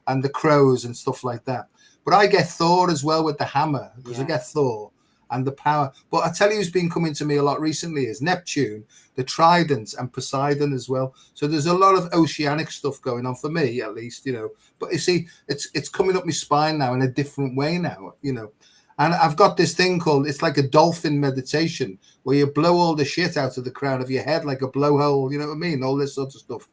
and the crows and stuff like that. But I get Thor as well with the hammer, because I get Thor and the power. But I tell you, who's been coming to me a lot recently is Neptune, the tridents, and Poseidon as well. So there's a lot of oceanic stuff going on for me, at least, But you see, it's coming up my spine now in a different way now, And I've got this thing called, it's like a dolphin meditation, where you blow all the shit out of the crown of your head like a blowhole, you know what I mean? All this sort of stuff.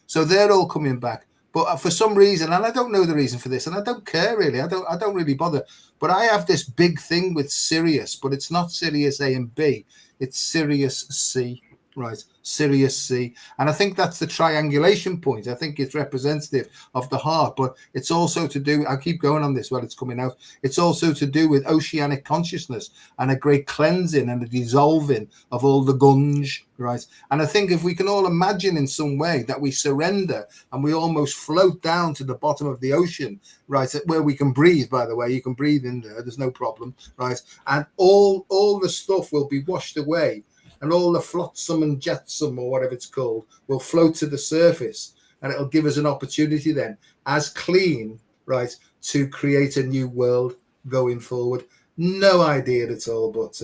So they're all coming back. But for some reason, and I don't know the reason for this, and I don't care really, I don't really bother. But I have this big thing with Sirius, but it's not Sirius A and B, it's Sirius C, right? Sirius C. And I think that's the triangulation point. I think it's representative of the heart, but it's also to do, I keep going on this while it's coming out, it's also to do with oceanic consciousness and a great cleansing and a dissolving of all the gunge, right? And I think if we can all imagine in some way that we surrender and we almost float down to the bottom of the ocean, right, where we can breathe, by the way, you can breathe in there, there's no problem, right? And all the stuff will be washed away, and all the flotsam and jetsam, or whatever it's called, will float to the surface, and it'll give us an opportunity then, as clean, right, to create a new world going forward. No idea at all, but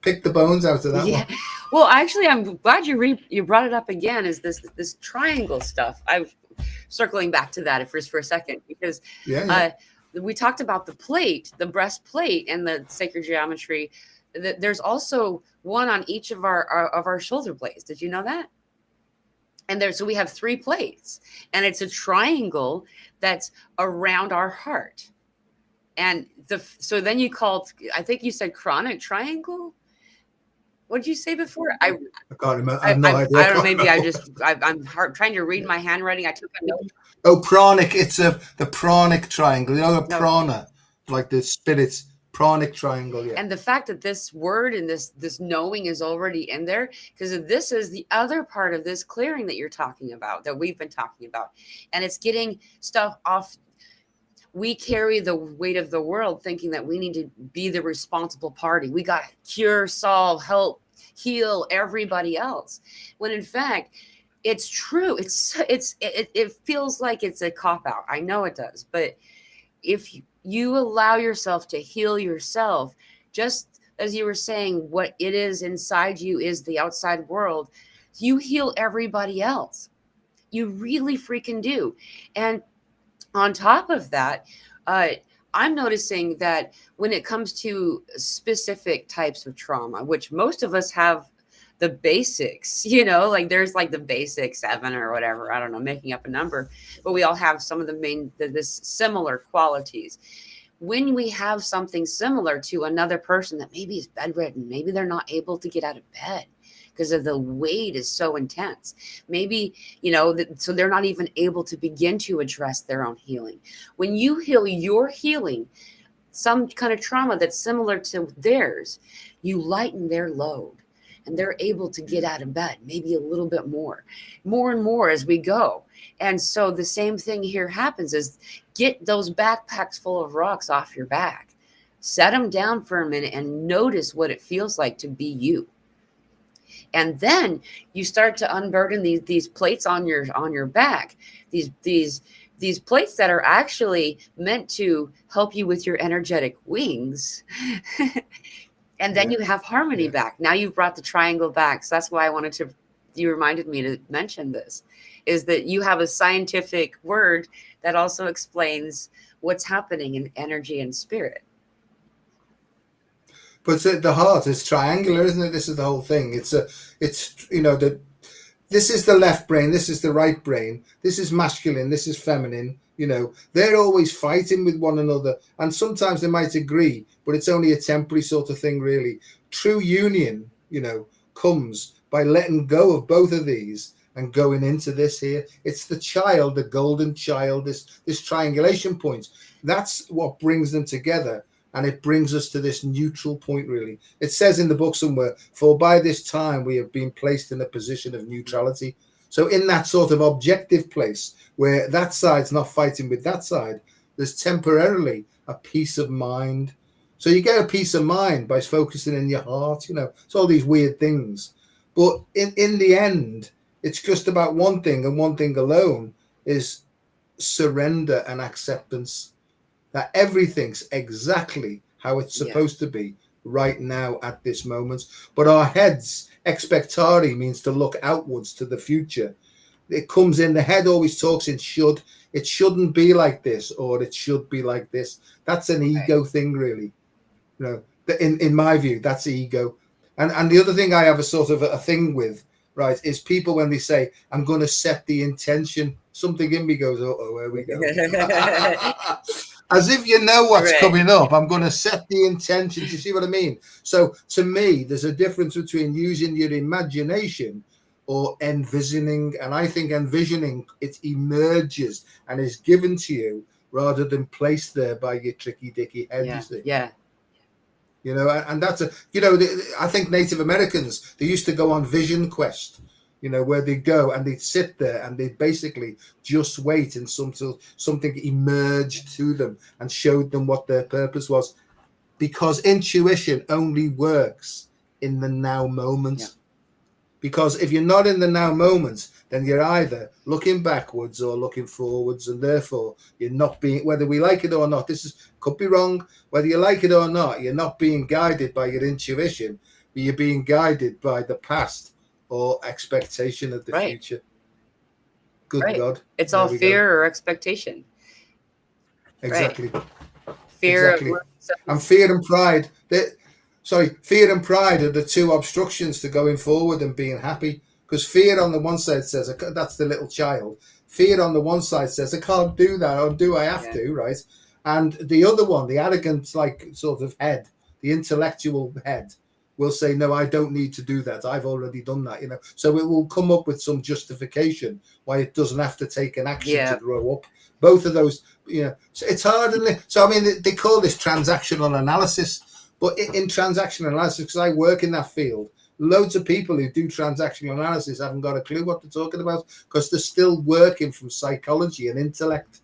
pick the bones out of that one. Well, actually, I'm glad you brought it up again. Is this triangle stuff? I'm circling back to that for a second, because we talked about the plate, the breastplate, and the sacred geometry. There's also one on each of our shoulder blades. Did you know that? And so we have 3 plates, and it's a triangle that's around our heart. And so then you called, I think you said chronic triangle. What did you say before? I can't remember. I have no idea. I don't know. Maybe I'm trying to read my handwriting. I took a note. Oh, pranic. It's the pranic triangle. You know, a prana, like the spirits. Pranic triangle, yeah. And the fact that this word and this knowing is already in there, because this is the other part of this clearing that you're talking about, that we've been talking about, and it's getting stuff off. We carry the weight of the world thinking that we need to be the responsible party. We got to cure, solve, help, heal everybody else, when in fact it's true. It feels like it's a cop out. I know it does, but if you allow yourself to heal yourself, just as you were saying, what it is inside you is the outside world, you heal everybody else. You really freaking do. And on top of that, I'm noticing that when it comes to specific types of trauma, which most of us have the basics, like there's like the basic 7 or whatever, I don't know, making up a number, but we all have some of this similar qualities. When we have something similar to another person that maybe is bedridden, maybe they're not able to get out of bed because of the weight is so intense. Maybe, so they're not even able to begin to address their own healing. When you heal your healing, some kind of trauma that's similar to theirs, you lighten their load and they're able to get out of bed, maybe a little bit more and more as we go. And so the same thing here happens is get those backpacks full of rocks off your back, set them down for a minute and notice what it feels like to be you. And then you start to unburden these plates on your back, these plates that are actually meant to help you with your energetic wings. And then you have harmony back. Now you've brought the triangle back. So that's why you reminded me to mention this, is that you have a scientific word that also explains what's happening in energy and spirit. But the heart is triangular, isn't it? This is the whole thing. This is the left brain, this is the right brain, this is masculine, this is feminine. They're always fighting with one another, and sometimes they might agree, but it's only a temporary sort of thing, really. True union, comes by letting go of both of these and going into this here. It's the child, the golden child, this triangulation point. That's what brings them together. And it brings us to this neutral point, really. It says in the book somewhere, for by this time we have been placed in a position of neutrality. So in that sort of objective place where that side's not fighting with that side, there's temporarily a peace of mind. So you get a peace of mind by focusing in your heart, it's all these weird things. But in the end, it's just about one thing, and one thing alone is surrender and acceptance. That everything's exactly how it's supposed to be right now at this moment. But our heads, expectari means to look outwards to the future. It comes in, the head always talks in should. It shouldn't be like this, or it should be like this. That's an ego thing, really. In my view, that's ego. And the other thing I have a sort of a thing with, right, is people when they say, I'm going to set the intention, something in me goes, oh, there we go. As if you know what's coming up. I'm going to set the intention. Do you see what I mean? So to me, there's a difference between using your imagination or envisioning. And I think envisioning, it emerges and is given to you rather than placed there by your tricky dicky head. Yeah. You see? Yeah. And that's I think Native Americans, they used to go on vision quest, where they go and they'd sit there and they'd basically just wait and something emerged to them and showed them what their purpose was, because intuition only works in the now moment. Yeah. Because if you're not in the now moment, then you're either looking backwards or looking forwards, and therefore you're not being, whether we like it or not, could be wrong, whether you like it or not, you're not being guided by your intuition, but you're being guided by the past or expectation of the future. Good God. It's all fear or expectation. Exactly. Fear. Exactly. And fear and pride. Fear and pride are the two obstructions to going forward and being happy. Because fear on the one side says, that's the little child. Fear on the one side says, I can't do that, or do I have to, right? And the other one, the arrogant, sort of head, the intellectual head, will say, no, I don't need to do that. I've already done that, So it will come up with some justification why it doesn't have to take an action to grow up. Both of those, so it's hard. So, I mean, they call this transactional analysis, but in transactional analysis, because I work in that field, loads of people who do transactional analysis haven't got a clue what they're talking about because they're still working from psychology and intellect.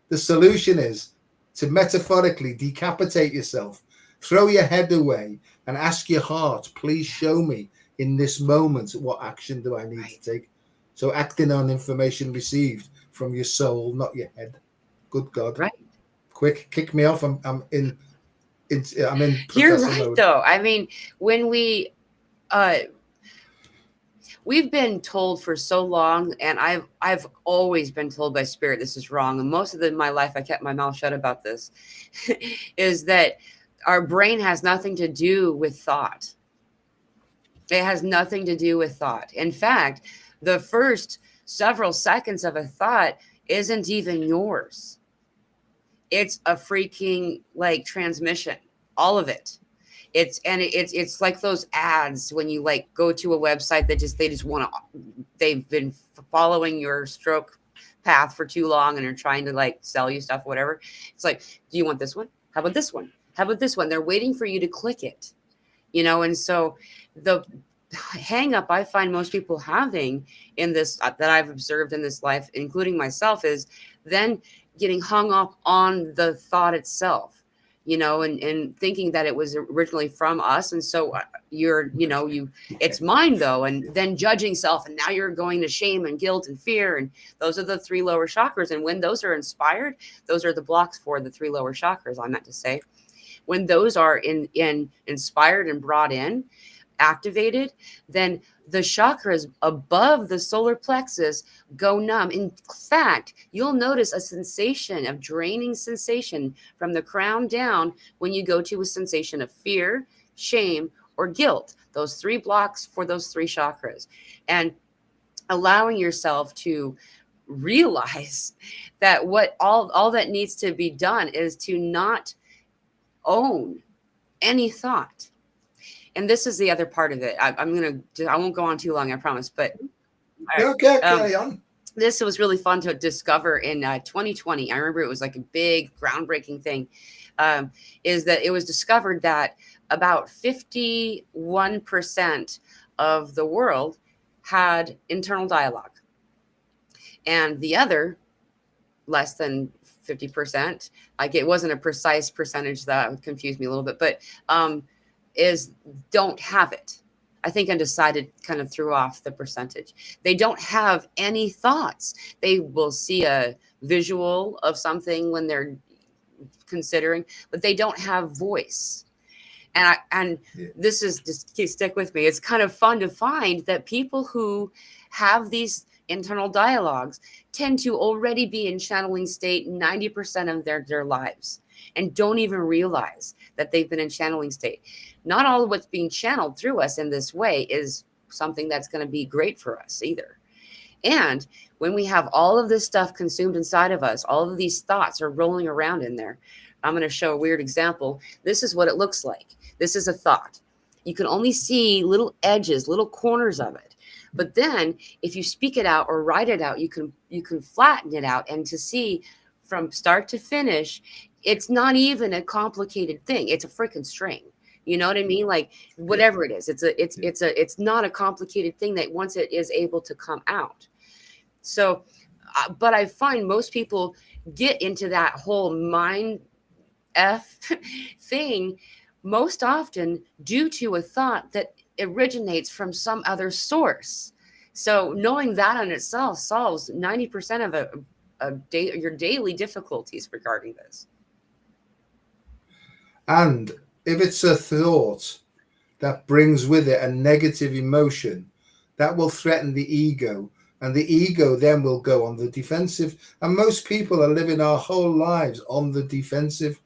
The solution is to metaphorically decapitate yourself, throw your head away, and ask your heart, please show me in this moment what action do I need to take. So acting on information received from your soul, not your head. Good God. Right. Quick, kick me off. I'm in You're right, mode. though. I mean, when we've been told for so long, and I've always been told by spirit this is wrong, and most of my life I kept my mouth shut about this, is that our brain has nothing to do with thought. It has nothing to do with thought. In fact, the first several seconds of a thought isn't even yours. It's a freaking transmission, all of it. It's like those ads when you go to a website that they've been following your stroke path for too long and are trying to sell you stuff, whatever. It's like, do you want this one? How about this one? How about this one? They're waiting for you to click it, and so the hang up I find most people having in this that I've observed in this life, including myself, is then getting hung up on the thought itself, and thinking that it was originally from us. And so it's mine though. And then judging self. And now you're going to shame and guilt and fear. And those are the three lower chakras. And when those are inspired, those are the blocks for the three lower chakras, I meant to say. When those are inspired and brought in, activated, then the chakras above the solar plexus go numb. In fact, you'll notice a sensation of draining sensation from the crown down when you go to a sensation of fear, shame, or guilt. Those three blocks for those three chakras. And allowing yourself to realize that what all that needs to be done is to not own any thought. And this is the other part of it. I won't go on too long, I promise. But okay, carry on. This was really fun to discover in 2020. I remember it was like a big groundbreaking thing. Is that it was discovered that about 51% of the world had internal dialogue, and the other less than 50%. It wasn't a precise percentage, that confused me a little bit, but don't have it. I think undecided kind of threw off the percentage. They don't have any thoughts. They will see a visual of something when they're considering, but they don't have voice. And this is just stick with me. It's kind of fun to find that people who have these internal dialogues tend to already be in channeling state 90% of their lives and don't even realize that they've been in channeling state. Not all of what's being channeled through us in this way is something that's going to be great for us either. And when we have all of this stuff consumed inside of us, all of these thoughts are rolling around in there. I'm going to show a weird example. This is what it looks like. This is a thought. You can only see little edges, little corners of it. But then if you speak it out or write it out, you can flatten it out, and to see from start to finish, it's not even a complicated thing. It's a freaking string. You know what I mean? Like whatever it is, it's not a complicated thing that once it is able to come out. So, but I find most people get into that whole mind F thing most often due to a thought that originates from some other source. So knowing that in itself solves 90% of your daily difficulties regarding this. And if it's a thought that brings with it a negative emotion, that will threaten the ego, and the ego then will go on the defensive. And most people are living our whole lives on the defensive.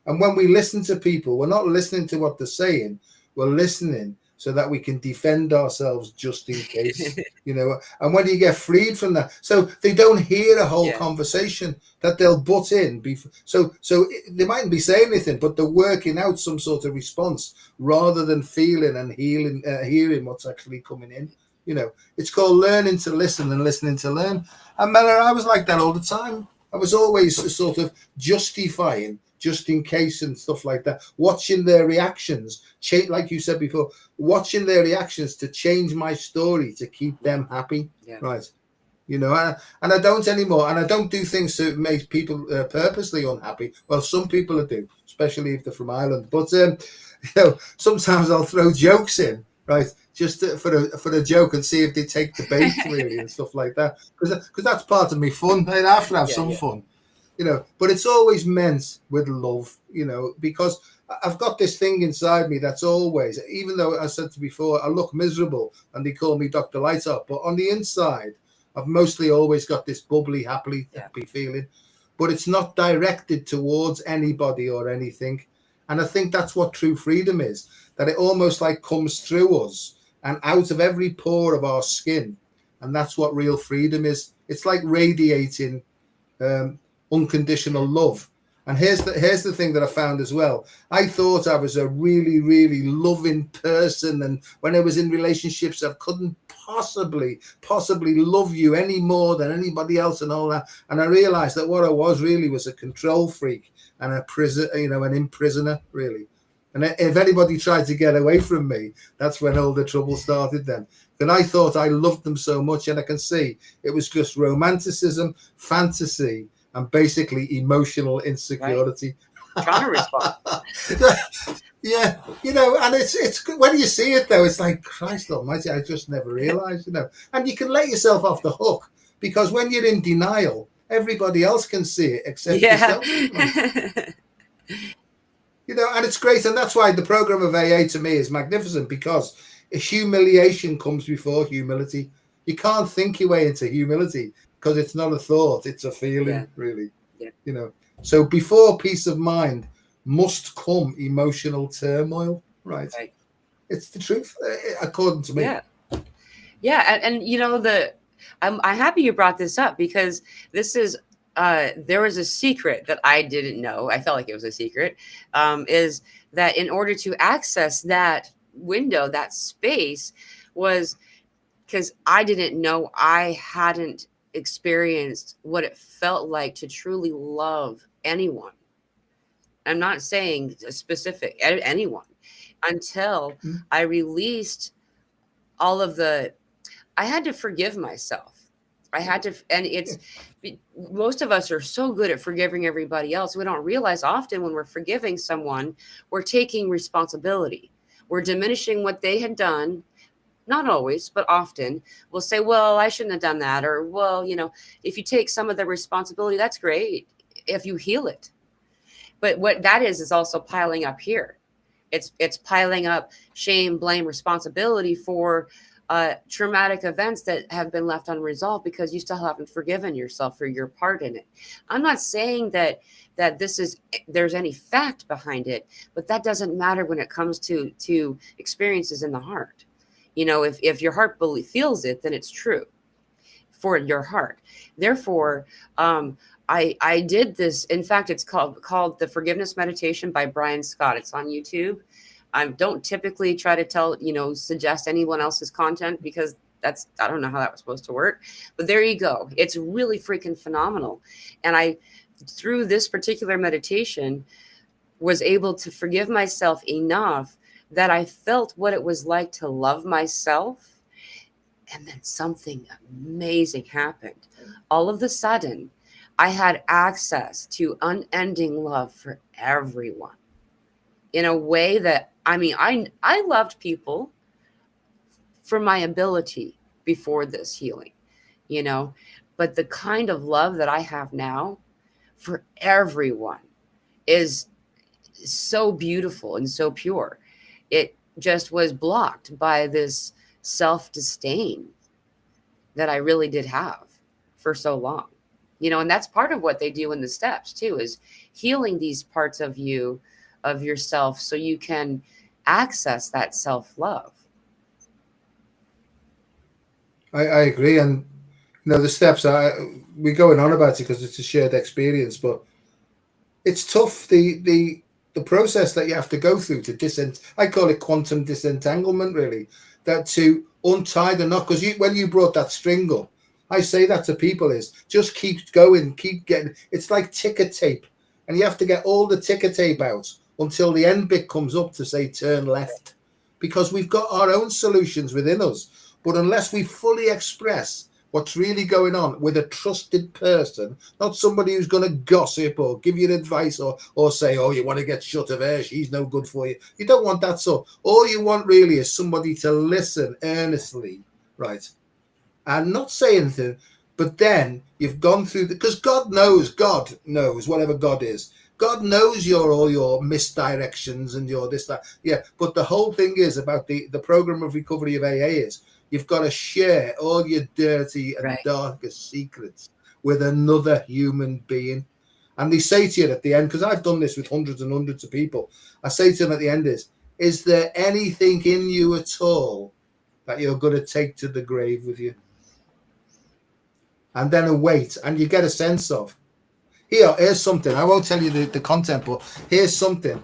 And when we listen to people, we're not listening to what they're saying, we're listening so that we can defend ourselves just in case, and when you get freed from that, so they don't hear a whole conversation that they'll butt in so they mightn't be saying anything, but they're working out some sort of response rather than feeling and hearing what's actually coming in. It's called learning to listen and listening to learn. And Mella, I was like that all the time. I was always sort of justifying just in case and stuff like that, watching their reactions, like you said before, watching their reactions to change my story to keep them happy, right? And I don't anymore, and I don't do things to make people purposely unhappy. Well, some people do, especially if they're from Ireland. But sometimes I'll throw jokes in, right, just for a joke, and see if they take the bait really and stuff like that, because that's part of me fun. I have to have some fun. But it's always meant with love, because I've got this thing inside me that's always, even though I said to before, I look miserable and they call me Dr. Lightup, but on the inside, I've mostly always got this bubbly, happy feeling, but it's not directed towards anybody or anything. And I think that's what true freedom is, that it almost like comes through us and out of every pore of our skin. And that's what real freedom is. It's like radiating unconditional love. And here's the thing that I found as well. I thought I was a really, really loving person, and when I was in relationships, I couldn't possibly love you any more than anybody else and all that. And I realized that what I was really was a control freak and an imprisoner, really. And if anybody tried to get away from me, that's when all the trouble started then. But I thought I loved them so much, and I can see it was just romanticism, fantasy, and basically emotional insecurity. Right. Trying to respond. Yeah, and it's when you see it though, it's like, Christ almighty, I just never realized, and you can let yourself off the hook, because when you're in denial, everybody else can see it except yourself. And it's great. And that's why the program of AA to me is magnificent, because humiliation comes before humility. You can't think your way into humility, because it's not a thought, it's a feeling, really. So before peace of mind must come emotional turmoil, right? It's the truth, according to me. And I'm happy you brought this up, because this is there was a secret that I didn't know. I felt like it was a secret, is that in order to access that window, that space, was because I didn't know, I hadn't experienced what it felt like to truly love anyone. I'm not saying a specific anyone, until I released all of I had to forgive myself. I had to, and most of us are so good at forgiving everybody else. We don't realize often when we're forgiving someone, we're taking responsibility. We're diminishing what they had done. Not always, but often we'll say, well, I shouldn't have done that. Or, well, if you take some of the responsibility, that's great if you heal it. But what that is also piling up here. It's piling up shame, blame, responsibility for traumatic events that have been left unresolved, because you still haven't forgiven yourself for your part in it. I'm not saying that there's any fact behind it, but that doesn't matter when it comes to experiences in the heart. If your heart feels it, then it's true for your heart. Therefore, I did this. In fact, it's called the Forgiveness Meditation by Brian Scott. It's on YouTube. I don't typically try to suggest anyone else's content, because I don't know how that was supposed to work. But there you go. It's really freaking phenomenal. And through this particular meditation, was able to forgive myself enough that I felt what it was like to love myself. And then something amazing happened. All of a sudden, I had access to unending love for everyone, in a way that, I loved people for my ability before this healing, but the kind of love that I have now for everyone is so beautiful and so pure. It just was blocked by this self-disdain that I really did have for so long, and that's part of what they do in the steps too, is healing these parts of yourself, so you can access that self-love. I agree, and the steps. We're going on about it because it's a shared experience, but it's tough. The process that you have to go through to I call it quantum disentanglement, really. That to untie the knot, because when you brought that string up, I say that to people is just keep going, keep getting. It's like ticker tape, and you have to get all the ticker tape out until the end bit comes up to say turn left, because we've got our own solutions within us. But unless we fully express what's really going on with a trusted person, not somebody who's going to gossip or give you advice or say, oh, you want to get shut of her, she's no good for you. You don't want that. So all you want really is somebody to listen earnestly, right, and not say anything. But then you've gone through because God knows, whatever God is. God knows all your misdirections and your this, that. Yeah. But the whole thing is about the program of recovery of AA is you've got to share all your dirty and Right. darkest secrets with another human being. And they say to you at the end, because I've done this with hundreds and hundreds of people, I say to them at the end is there anything in you at all that you're going to take to the grave with you? And then await, and you get a sense of, here's something. I won't tell you the content, but here's something.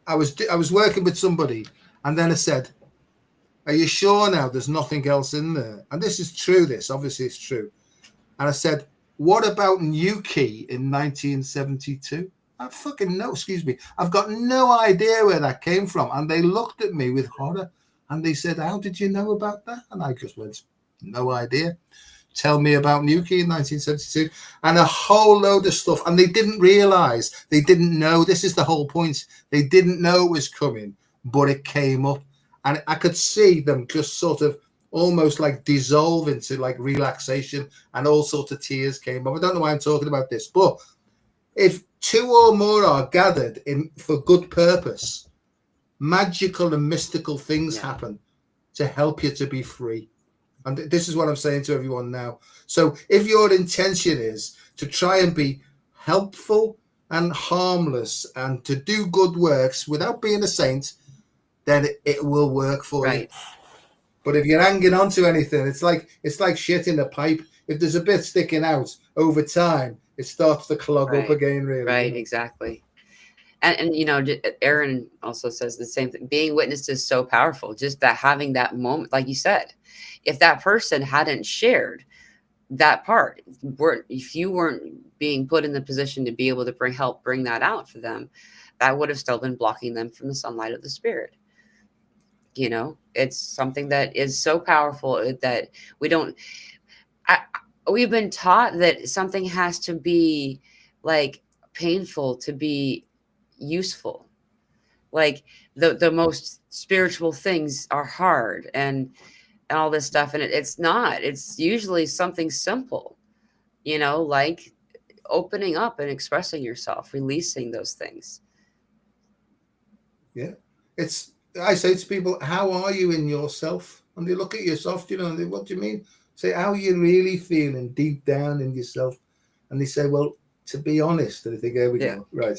I was working with somebody, and then I said, are you sure now there's nothing else in there? And this is true, obviously it's true. And I said, what about Newquay in 1972? I fucking know, excuse me. I've got no idea where that came from. And they looked at me with horror, and they said, how did you know about that? And I just went, no idea. Tell me about Newquay in 1972, and a whole load of stuff. And they didn't realize, they didn't know. This is the whole point. They didn't know it was coming, but it came up. And I could see them just sort of almost like dissolve into like relaxation, and all sorts of tears came up. I don't know why I'm talking about this, but if two or more are gathered in for good purpose, magical and mystical things happen to help you to be free. And this is what I'm saying to everyone now. So if your intention is to try and be helpful and harmless and to do good works without being a saint, then it will work for you. But if you're hanging on to anything, it's like shit in a pipe. If there's a bit sticking out over time, it starts to clog up again, really. Right, exactly. And Aaron also says the same thing. Being witnessed is so powerful. Just that having that moment, like you said, if that person hadn't shared that part, if you weren't being put in the position to be able to bring that out for them, that would have still been blocking them from the sunlight of the Spirit. It's something that is so powerful that we've been taught that something has to be like painful to be useful. Like the most spiritual things are hard and all this stuff, and it's not. It's usually something simple, like opening up and expressing yourself, releasing those things. Yeah, I say to people, how are you in yourself? And they look at yourself, what do you mean? Say, how are you really feeling deep down in yourself? And they say, well, to be honest, and I think, here we go, right,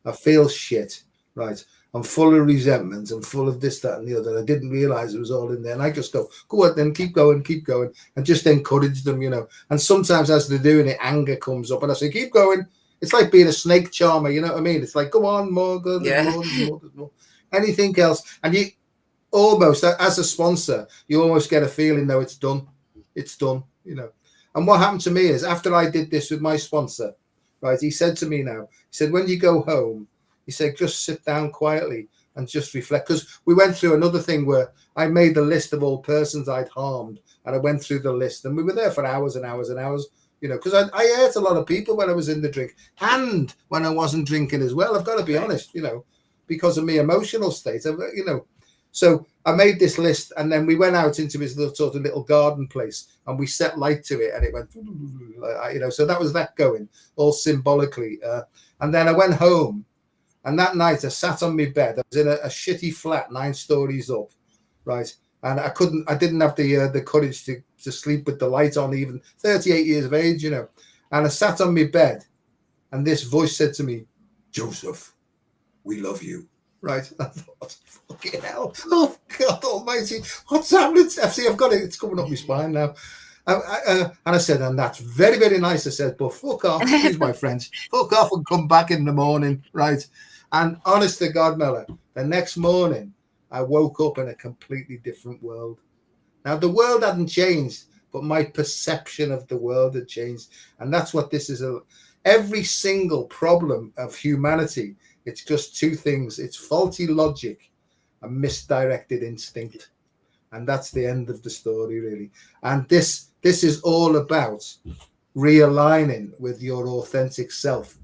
I feel shit, right, I'm full of resentment and full of this, that, and the other. I didn't realize it was all in there. And I just go on, then keep going, and just encourage them, And sometimes as they're doing it, anger comes up, and I say, keep going. It's like being a snake charmer, you know what I mean? It's like, go on, more, good, there's more. Anything else, and you almost, as a sponsor, you almost get a feeling, no, it's done, And what happened to me is, after I did this with my sponsor, right, he said to me now, he said, when you go home, he said, just sit down quietly and just reflect, because we went through another thing where I made the list of all persons I'd harmed, and I went through the list, and we were there for hours and hours and hours, because I hurt a lot of people when I was in the drink, and when I wasn't drinking as well. I've got to be honest, because of my emotional state, So I made this list, and then we went out into his sort of little garden place, and we set light to it, and it went, So that was that going, all symbolically. And then I went home, and that night I sat on my bed. I was in a shitty flat, 9 stories up, right? And I didn't have the courage to sleep with the light on, even 38 years of age, And I sat on my bed, and this voice said to me, Joseph, we love you. right? I thought, fucking hell, oh God Almighty, what's happening? See, I've got it. It's coming up my spine now. And I said, and that's very, very nice. I said, but fuck off, excuse my French, fuck off and come back in the morning, right? And honest to God, Mella, the next morning, I woke up in a completely different world. Now, the world hadn't changed, but my perception of the world had changed. And that's what this is. Every single problem of humanity, it's just two things. It's faulty logic and misdirected instinct. And that's the end of the story, really. And this is all about realigning with your authentic self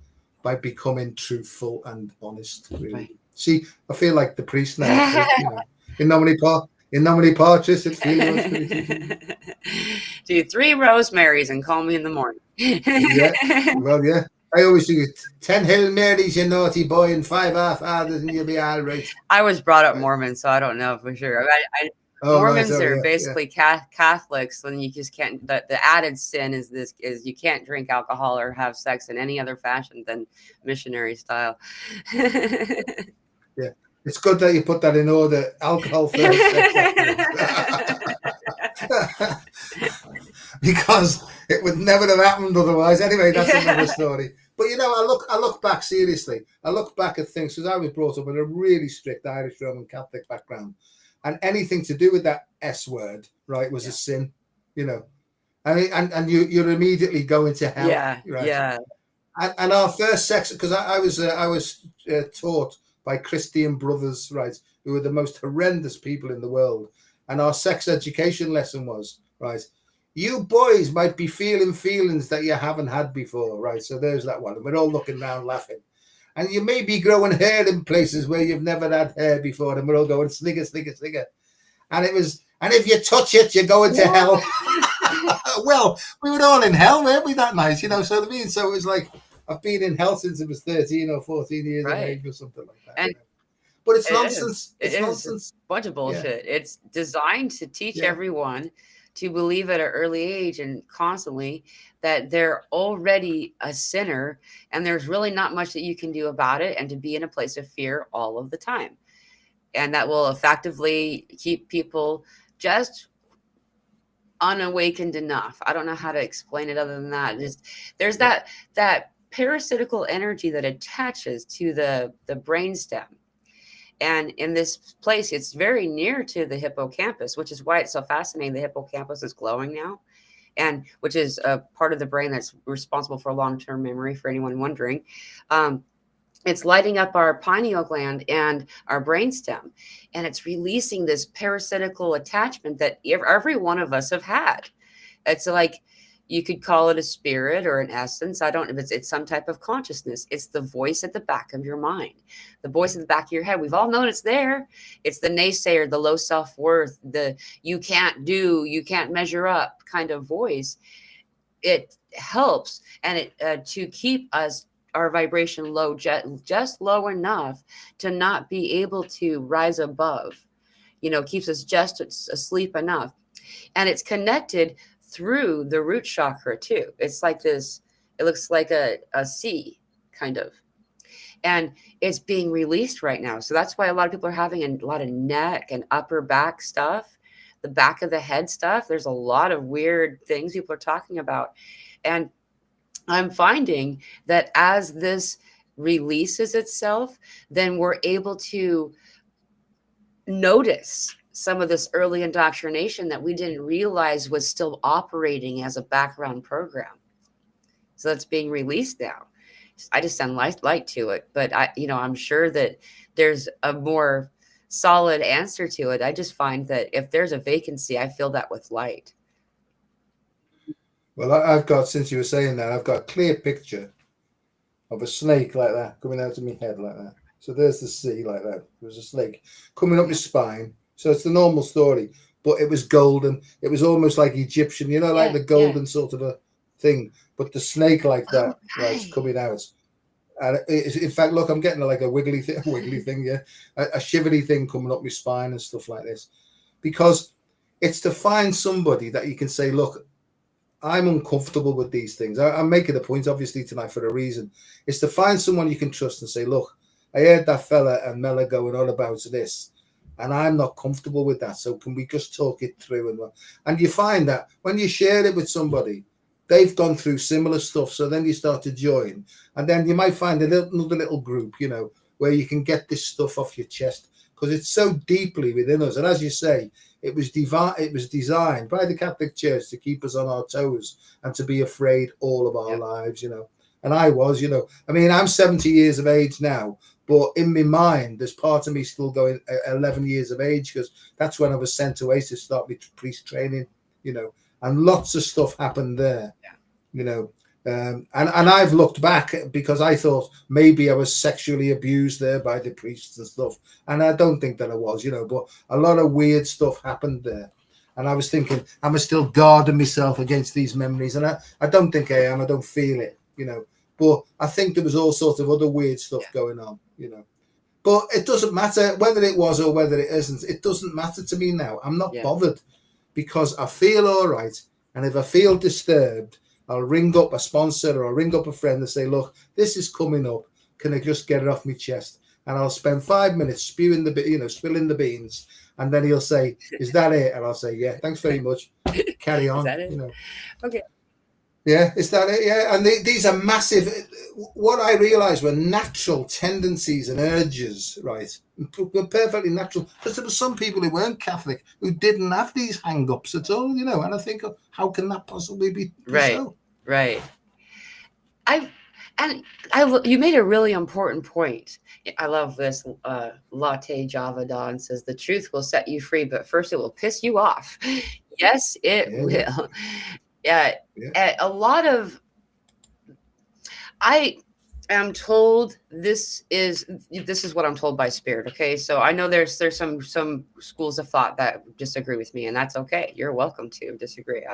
by becoming truthful and honest, really. Right. See, I feel like the priest now. You know, in nomine Patris et Filio et Spiritus. Do 3 rosemarys and call me in the morning. Yeah, well, yeah. I always do 10 Hail Marys, you naughty boy, and 5 Our Fathers, and you'll be all right. I was brought up Mormon, so I don't know for sure. Mormons are basically Catholics, and you just can't. The added sin is you can't drink alcohol or have sex in any other fashion than missionary style. Yeah, it's good that you put that in order. Alcohol first, because it would never have happened otherwise. Anyway, that's another story. But you know, I look back seriously. I look back at things because I was brought up in a really strict Irish Roman Catholic background. And anything to do with that S word, right, was a sin, you know. And you're immediately going to hell. Yeah, right? Yeah. And our first sex, because I was taught by Christian brothers, right, who were the most horrendous people in the world. And our sex education lesson was, right, you boys might be feeling feelings that you haven't had before, right? So there's that one. And we're all looking around laughing. And you may be growing hair in places where you've never had hair before, and we're all going snigger, snigger, snigger. And if you touch it, you're going to hell. Well, we were all in hell, weren't we, that night? You know, so I mean, so it was like I've been in hell since I was 13 or 14 years of age or something like that. And you know? But it's nonsense. It's nonsense. A bunch of bullshit. Yeah. It's designed to teach everyone to believe at an early age and constantly that they're already a sinner and there's really not much that you can do about it, and to be in a place of fear all of the time. And that will effectively keep people just unawakened enough. I don't know how to explain it other than that. There's that parasitical energy that attaches to the brainstem. And in this place, it's very near to the hippocampus, which is why it's so fascinating. The hippocampus is glowing now, and which is a part of the brain that's responsible for long-term memory, for anyone wondering. It's lighting up our pineal gland and our brainstem, and it's releasing this parasitical attachment that every one of us have had. It's like, you could call it a spirit or an essence. I don't know if it's some type of consciousness. It's the voice at the back of your mind, the voice at the back of your head. We've all known it's there. It's the naysayer, the low self-worth, the you can't do, you can't measure up kind of voice. It helps and it to keep our vibration low, just low enough to not be able to rise above. You know, keeps us just asleep enough. And it's connected through the root chakra too. It's like this, it looks like a C kind of, and it's being released right now. So that's why a lot of people are having a lot of neck and upper back stuff, the back of the head stuff. There's a lot of weird things people are talking about. And I'm finding that as this releases itself, then we're able to notice some of this early indoctrination that we didn't realize was still operating as a background program. So that's being released now. I just send light to it, but I'm sure that there's a more solid answer to it. I just find that if there's a vacancy, I fill that with light. Well, I've got, since you were saying that, I've got a clear picture of a snake like that coming out of my head like that. So there's the sea like that. There's a snake coming up my spine. So it's the normal story, but it was golden. It was almost like Egyptian, like the golden sort of a thing, but the snake like that, right, coming out. And in fact, look, I'm getting like a wiggly thing, yeah, a shivery thing coming up my spine and stuff like this, because it's to find somebody that you can say, look, I'm uncomfortable with these things. I'm making a point, obviously, tonight for a reason. It's to find someone you can trust and say, look, I heard that fella and Mella going on about this, and I'm not comfortable with that. So can we just talk it through? And you find that when you share it with somebody, they've gone through similar stuff. So then you start to join, and then you might find another little group, you know, where you can get this stuff off your chest because it's so deeply within us. And as you say, it was designed by the Catholic Church to keep us on our toes and to be afraid all of our lives, you know. And I was, you know, I mean, I'm 70 years of age now, but in my mind, there's part of me still going 11 years of age because that's when I was sent away to start my priest training, you know, and lots of stuff happened there, you know. And I've looked back because I thought maybe I was sexually abused there by the priests and stuff. And I don't think that I was, you know, but a lot of weird stuff happened there. And I was thinking, am I still guarding myself against these memories? And I don't think I am. I don't feel it, you know. But I think there was all sorts of other weird stuff going on, you know. But it doesn't matter whether it was or whether it isn't. It doesn't matter to me now. I'm not bothered because I feel all right. And if I feel disturbed, I'll ring up a sponsor or I'll ring up a friend and say, look, this is coming up. Can I just get it off my chest? And I'll spend 5 minutes spilling the beans. And then he'll say, is that it? And I'll say, yeah, thanks very much. Carry on. Is that it? You know. Okay. Yeah, is that it? Yeah. And these are massive. What I realized were natural tendencies and urges, right? Were perfectly natural. Because there were some people who weren't Catholic who didn't have these hang-ups at all, you know. And I think, how can that possibly be so? Right. You made a really important point. I love this. Latte Java Don says the truth will set you free, but first it will piss you off. Yes, it will. Yeah. A lot of I am told this is what I'm told by spirit. Okay. So I know there's some schools of thought that disagree with me, and that's okay. You're welcome to disagree.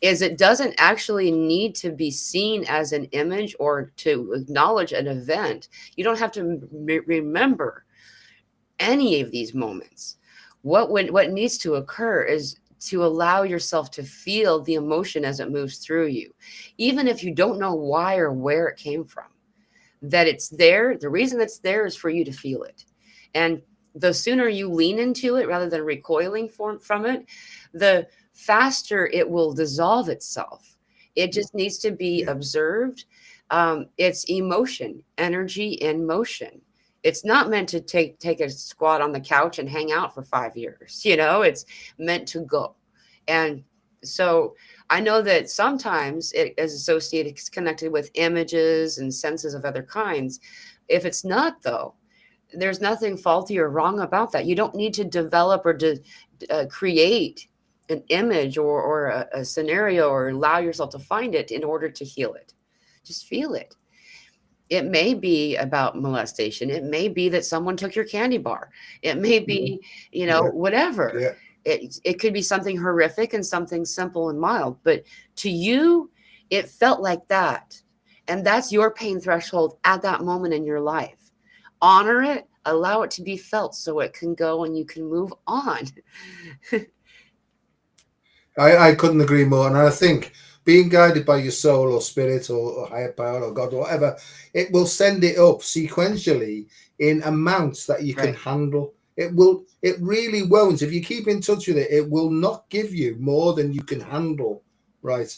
Is it doesn't actually need to be seen as an image or to acknowledge an event. You don't have to remember any of these moments. What needs to occur is to allow yourself to feel the emotion as it moves through you, even if you don't know why or where it came from. That it's there. The reason it's there is for you to feel it. And the sooner you lean into it rather than recoiling from it, the faster it will dissolve itself. It just needs to be observed. It's emotion, energy in motion. It's not meant to take a squat on the couch and hang out for 5 years. You know, it's meant to go. And so I know that sometimes it is associated, it's connected with images and senses of other kinds. If it's not, though, there's nothing faulty or wrong about that. You don't need to develop or to create an image or a scenario or allow yourself to find it in order to heal it. Just feel it. It may be about molestation. It may be that someone took your candy bar. It may be, whatever. Yeah. It could be something horrific and something simple and mild. But to you, it felt like that. And that's your pain threshold at that moment in your life. Honor it. Allow it to be felt so it can go and you can move on. I couldn't agree more. And I think being guided by your soul or spirit or higher power or God or whatever, it will send it up sequentially in amounts that you can handle. It really won't. If you keep in touch with it, it will not give you more than you can handle, right?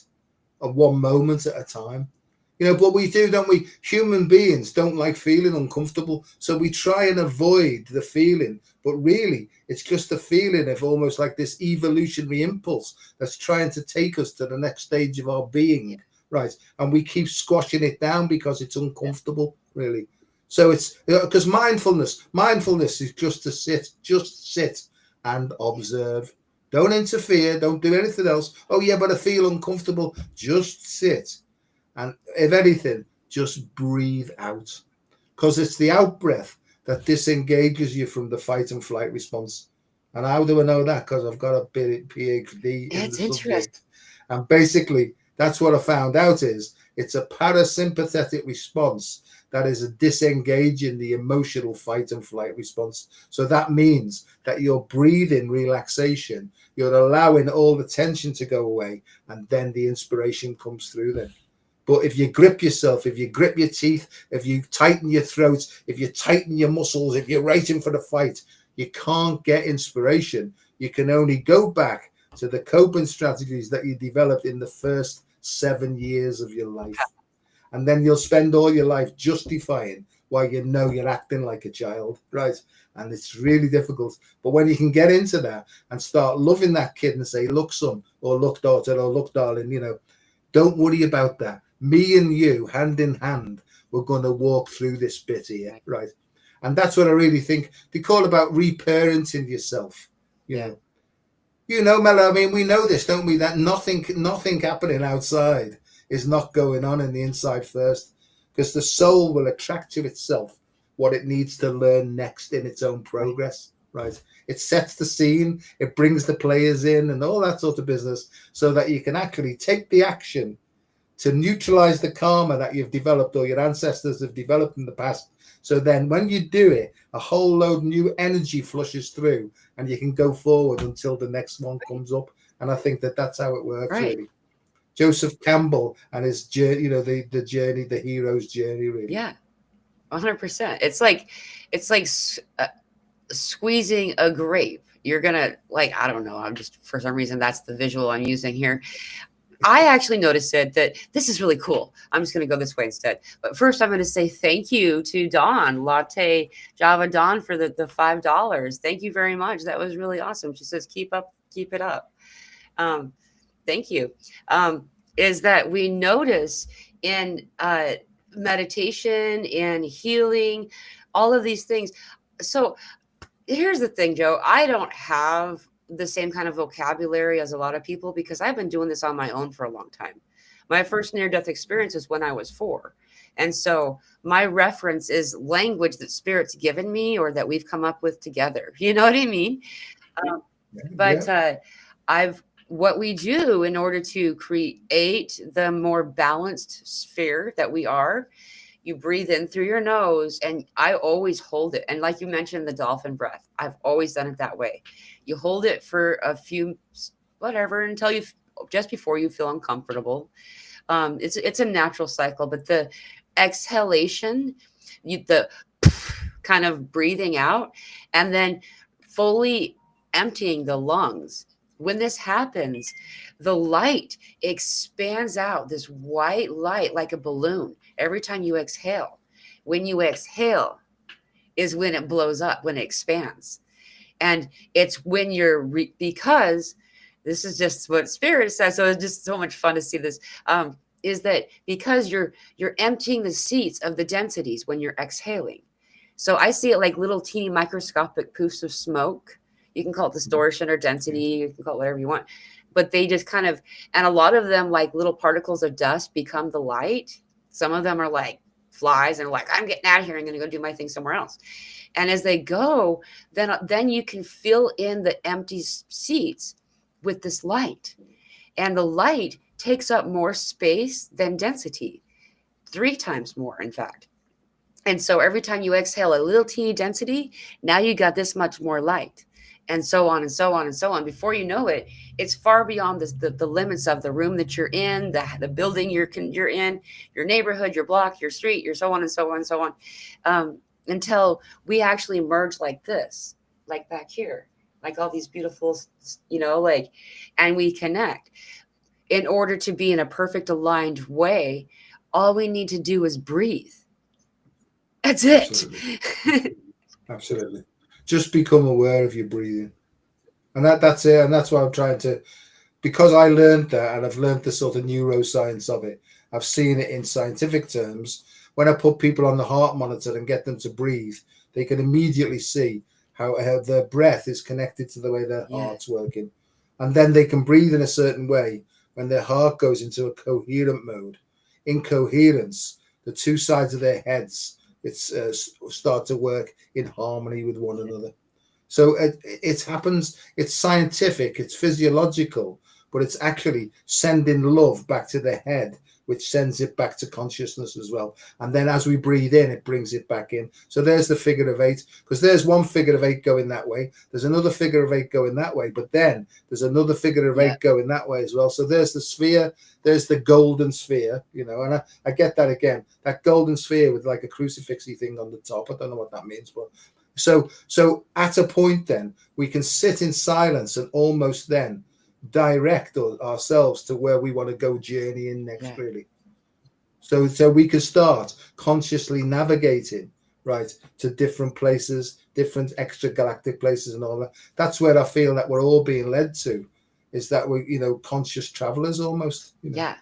At one moment at a time. But we do, don't we? Human beings don't like feeling uncomfortable. So we try and avoid the feeling. But really, it's just a feeling of almost like this evolutionary impulse that's trying to take us to the next stage of our being, right? And we keep squashing it down because it's uncomfortable, really. So it's because mindfulness is just to sit and observe. Don't interfere. Don't do anything else. Oh, yeah, but I feel uncomfortable. Just sit. And if anything, just breathe out, because it's the out breath that disengages you from the fight and flight response. And how do I know that? Because I've got a PhD in the subject. And basically, that's what I found out is it's a parasympathetic response that is a disengaging the emotional fight and flight response. So that means that you're breathing relaxation, you're allowing all the tension to go away, and then the inspiration comes through then. But if you grip yourself, if you grip your teeth, if you tighten your throat, if you tighten your muscles, if you're waiting for the fight, you can't get inspiration. You can only go back to the coping strategies that you developed in the first 7 years of your life. And then you'll spend all your life justifying why you know you're acting like a child, right? And it's really difficult. But when you can get into that and start loving that kid and say, look, son, or look, daughter, or look, darling, don't worry about that. Me and you, hand in hand, we're going to walk through this bit here, right? And that's what I really think they call about reparenting yourself. Melo, I mean, we know this, don't we? That nothing happening outside is not going on in the inside first, because the soul will attract to itself what it needs to learn next in its own progress, right? It sets the scene, it brings the players in and all that sort of business, so that you can actually take the action to neutralize the karma that you've developed or your ancestors have developed in the past. So then when you do it, a whole load new energy flushes through and you can go forward until the next one comes up. And I think that that's how it works, really. Joseph Campbell and his journey, the journey, the hero's journey, really. Yeah, 100%. It's like squeezing a grape. You're going to I don't know. I'm just, for some reason, that's the visual I'm using here. I actually noticed that this is really cool. I'm just going to go this way instead. But first, I'm going to say thank you to Dawn, Latte Java Dawn, for the $5. Thank you very much. That was really awesome. She says, keep it up. Thank you. Is that we notice in meditation and healing, all of these things. So here's the thing, Joe. I don't have the same kind of vocabulary as a lot of people because I've been doing this on my own for a long time. My first near-death experience is when I was 4. And so my reference is language that Spirit's given me or that we've come up with together. You know what I mean? What we do in order to create the more balanced sphere that we are, you breathe in through your nose, and I always hold it. And like you mentioned, the dolphin breath, I've always done it that way. You hold it for a few, whatever, until just before you feel uncomfortable. It's a natural cycle, but the exhalation, the kind of breathing out, and then fully emptying the lungs. When this happens, the light expands out, this white light like a balloon every time you exhale. When you exhale is when it blows up, when it expands. And it's when because this is just what Spirit says, so it's just so much fun to see this, is that because you're emptying the seats of the densities when you're exhaling. So I see it like little teeny microscopic poofs of smoke. You can call it distortion or density. You can call it whatever you want. But they just kind of, and a lot of them, like little particles of dust, become the light. Some of them are like flies and like, I'm getting out of here. I'm going to go do my thing somewhere else. And as they go, then you can fill in the empty seats with this light. And the light takes up more space than density, 3 times more, in fact. And so every time you exhale a little teeny density, now you got this much more light. And so on and so on and so on. Before you know it, it's far beyond the limits of the room that you're in, the building you're in, your neighborhood, your block, your street, your so on and so on and so on, until we actually merge like this, like back here, like all these beautiful, and we connect. In order to be in a perfect aligned way, all we need to do is breathe. That's it. Absolutely. Just become aware of your breathing. And that's it. And that's what I'm trying to, because I learned that and I've learned the sort of neuroscience of it. I've seen it in scientific terms. When I put people on the heart monitor and get them to breathe, they can immediately see how their breath is connected to the way their heart's working. And then they can breathe in a certain way when their heart goes into a coherent mode. In coherence, the 2 sides of their heads start to work in harmony with one another. So it happens. It's scientific. It's physiological, but it's actually sending love back to the head, which sends it back to consciousness as well. And then as we breathe in, it brings it back in. So there's the figure of 8, because there's one figure of 8 going that way. There's another figure of 8 going that way, but then there's another figure of 8 going that way as well. So there's the sphere, there's the golden sphere, and I get that again, that golden sphere with like a crucifixy thing on the top. I don't know what that means, but so at a point then we can sit in silence and almost then direct ourselves to where we want to go journeying next, really. So we can start consciously navigating, right, to different places, different extragalactic places and all that. That's where I feel that we're all being led to, is that we're, conscious travelers almost. Yeah.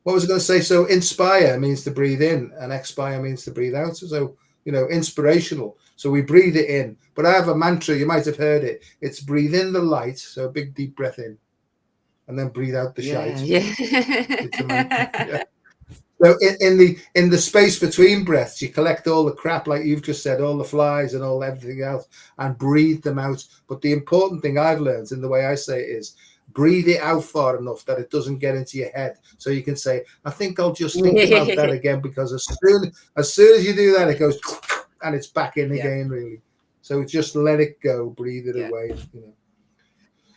What was I going to say? So inspire means to breathe in and expire means to breathe out. So, inspirational. So we breathe it in. But I have a mantra, you might have heard it. It's breathe in the light. So a big deep breath in. And then breathe out the shite. It's a mantra. So in the space between breaths, you collect all the crap, like you've just said, all the flies and all everything else, and breathe them out. But the important thing I've learned in the way I say it is, breathe it out far enough that it doesn't get into your head. So you can say, I think I'll just think about that again, because as soon as you do that, it goes and it's back in again, really. So just let it go, breathe it away.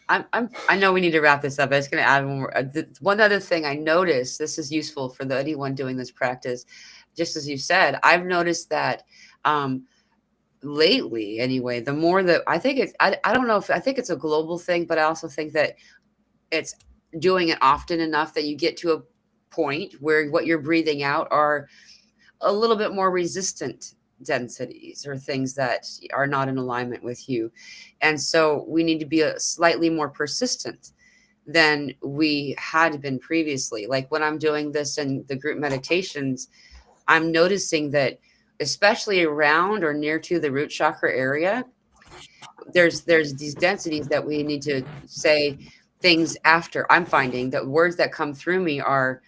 I know we need to wrap this up. I was going to add one other thing I noticed. This is useful for anyone doing this practice. Just as you said, I've noticed that lately, anyway, the more that I think it's, I don't know if I think it's a global thing, but I also think that it's doing it often enough that you get to a point where what you're breathing out are a little bit more resistant densities or things that are not in alignment with you. And so we need to be slightly more persistent than we had been previously. Like when I'm doing this in the group meditations, I'm noticing that especially around or near to the root chakra area, there's these densities that we need to say things after. I'm finding that words that come through me are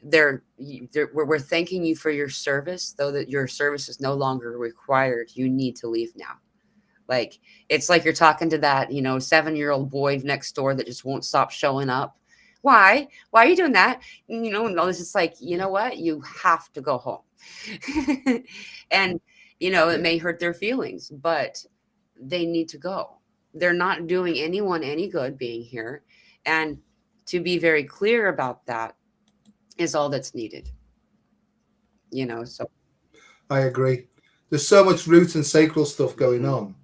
we're thanking you for your service, though that your service is no longer required. You need to leave now. Like it's like you're talking to that 7-year-old boy next door that just won't stop showing up. Why are you doing that? And all this is like, you know what, you have to go home. And it may hurt their feelings, but they need to go. They're not doing anyone any good being here. And to be very clear about that is all that's needed. So I agree. There's so much root and sacral stuff going on,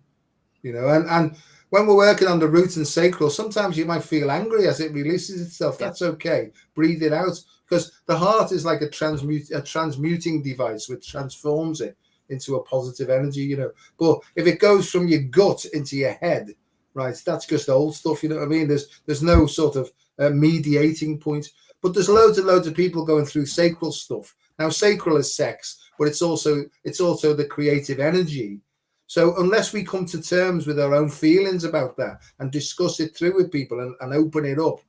and when we're working on the root and sacral, sometimes you might feel angry as it releases itself. That's okay. Breathe it out, because the heart is like a transmuting device which transforms it into a positive energy, But if it goes from your gut into your head, right, that's just old stuff, you know what I mean? There's no sort of mediating point. But there's loads and loads of people going through sacral stuff. Now, sacral is sex, but it's also the creative energy. So unless we come to terms with our own feelings about that and discuss it through with people and open it up,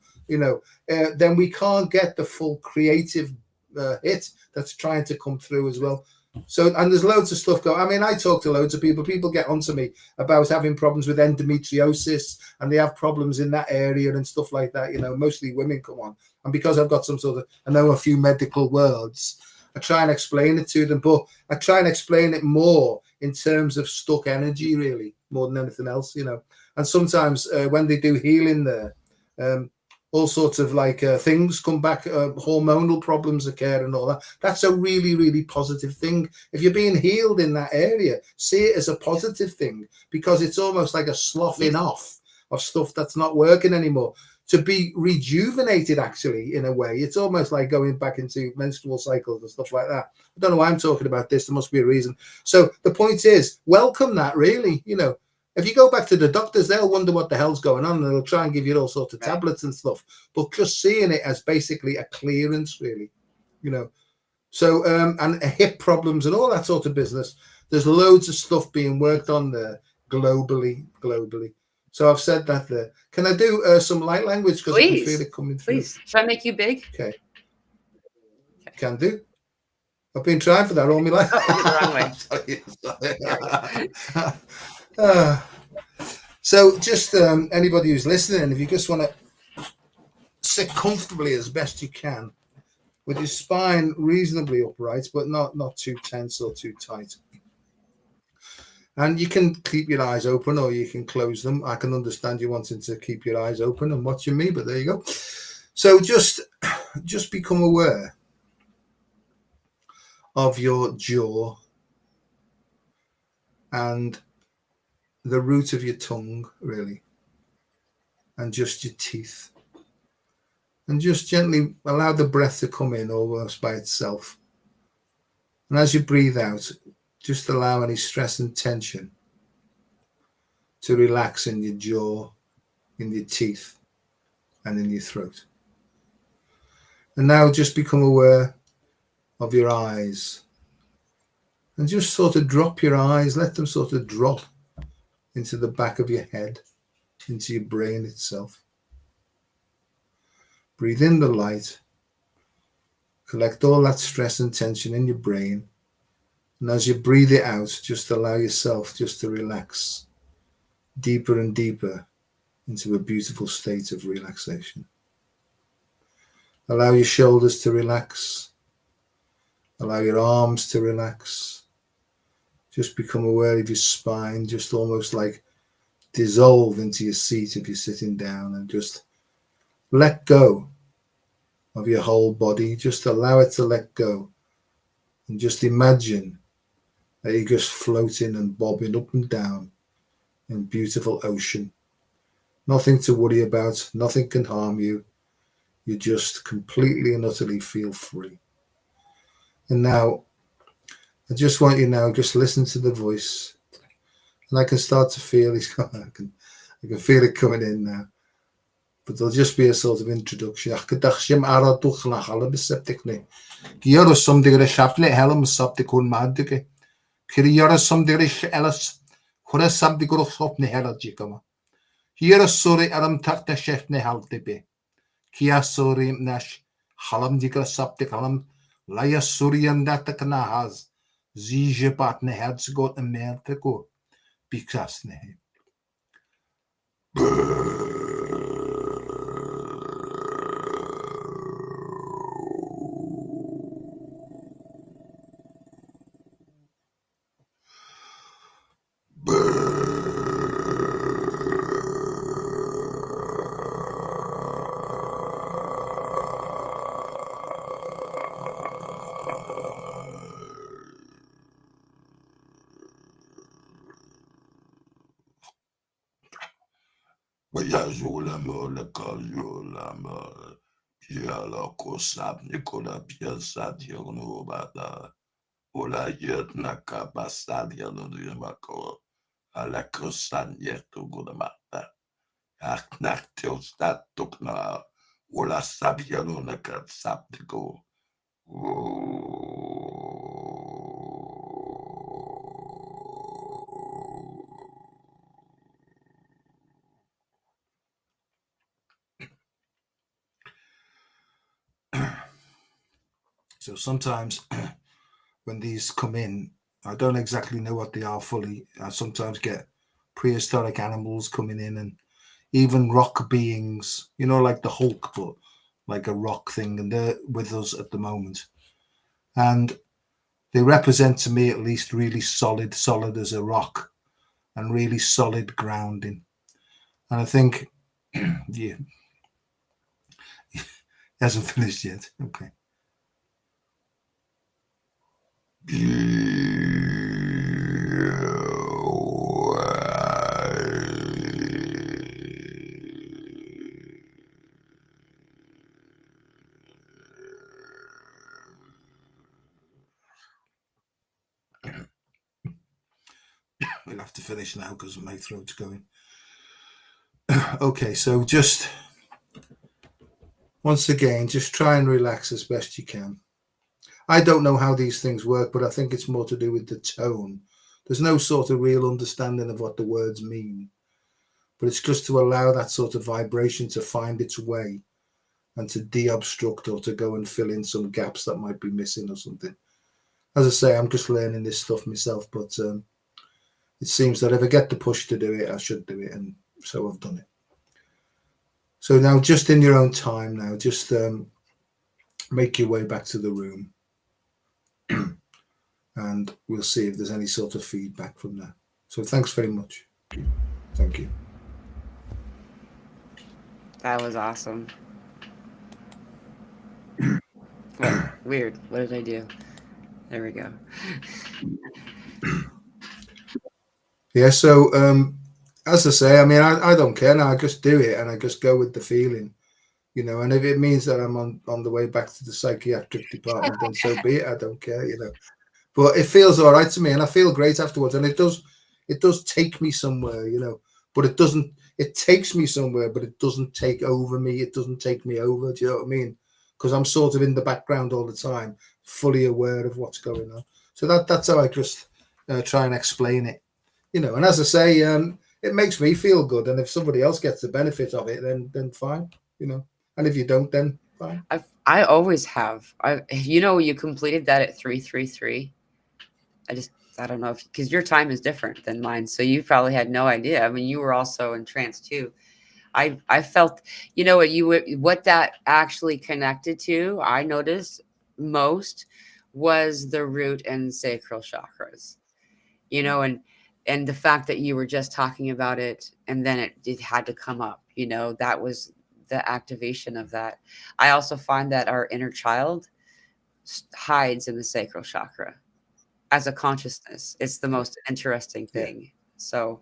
then we can't get the full creative hit that's trying to come through as well. So, and there's loads of stuff going. I mean, I talk to loads of people. People get onto me about having problems with endometriosis, and they have problems in that area and stuff like that. Mostly women come on. And because I've got I know a few medical words, I try and explain it to them, but I try and explain it more in terms of stuck energy, really, more than anything else, And sometimes when they do healing there, all sorts of things come back, hormonal problems occur and all that. That's a really, really positive thing. If you're being healed in that area, see it as a positive thing, because it's almost like a sloughing off of stuff that's not working anymore. To be rejuvenated, actually, in a way. It's almost like going back into menstrual cycles and stuff like that. I don't know why I'm talking about this. There must be a reason. So the point is, welcome that, really. If you go back to the doctors, they'll wonder what the hell's going on, and they'll try and give you all sorts of tablets and stuff. But just seeing it as basically a clearance, really, So, and hip problems and all that sort of business. There's loads of stuff being worked on there globally. So I've said that there. Can I do some light language, because I can feel it coming through? Please. Should I make you big? Okay. Can do. I've been trying for that all my life. Oh, the wrong way. So just anybody who's listening, if you just want to sit comfortably as best you can, with your spine reasonably upright, but not too tense or too tight. And you can keep your eyes open or you can close them. I can understand you wanting to keep your eyes open and watching me, but there you go. So just become aware of your jaw and the root of your tongue, really, and just your teeth. And just gently allow the breath to come in almost by itself. And as you breathe out, just allow any stress and tension to relax in your jaw, in your teeth, and in your throat. And now just become aware of your eyes. And just sort of drop your eyes, let them sort of drop into the back of your head, into your brain itself. Breathe in the light. Collect all that stress and tension in your brain. And as you breathe it out, just allow yourself just to relax deeper and deeper into a beautiful state of relaxation. Allow your shoulders to relax. Allow your arms to relax. Just become aware of your spine, just almost like dissolve into your seat if you're sitting down, and just let go of your whole body. Just allow it to let go. And just imagine that you're just floating and bobbing up and down in beautiful ocean. Nothing to worry about. Nothing can harm you. You just completely and utterly feel free. And now, I just want you now, just listen to the voice. And I can start to feel, I can feel it coming in now. But there'll just be a sort of introduction. Here sorry aram takta chef ne halte be. Kia sorry nash halam digra sapte halam laya surian that kanahas zije patne heads got a mer to go because ne. So sometimes when these come in, I don't exactly know what they are fully. I sometimes get prehistoric animals coming in, and even rock beings, like the Hulk, but like a rock thing, and they're with us at the moment. And they represent to me at least really solid as a rock, and really solid grounding. And I think, yeah, it hasn't finished yet. Okay. We'll have to finish now because my throat's going. Okay, so just once again, just try and relax as best you can. I don't know how these things work, but I think it's more to do with the tone. There's no sort of real understanding of what the words mean, but it's just to allow that sort of vibration to find its way and to de-obstruct or to go and fill in some gaps that might be missing or something. As I say, I'm just learning this stuff myself, but it seems that if I get the push to do it, I should do it, and so I've done it. So now, just in your own time now, just make your way back to the room. And we'll see if there's any sort of feedback from there. So thanks very much. Thank you. That was awesome. What? Weird. What did I do? There we go. Yeah, so as I say, I mean, I don't care now. I just do it and I just go with the feeling, you know. And if it means that I'm on the way back to the psychiatric department, then so be it. I don't care, you know. But it feels all right to me, and I feel great afterwards. And it does take me somewhere, you know. But it doesn't. It takes me somewhere, but it doesn't take over me. It doesn't take me over. Do you know what I mean? Because I'm sort of in the background all the time, fully aware of what's going on. So that's how I just try and explain it, you know. And as I say, it makes me feel good. And if somebody else gets the benefit of it, then fine, you know. And if you don't, then fine. I always have. You completed that at 3:33. I don't know if because your time is different than mine, so you probably had no idea. I mean, you were also in trance too. I felt, what that actually connected to. I noticed most was the root and sacral chakras. And the fact that you were just talking about it, and then it had to come up. That was the activation of that. I also find that our inner child hides in the sacral chakra as a consciousness. It's the most interesting thing. Yeah. So,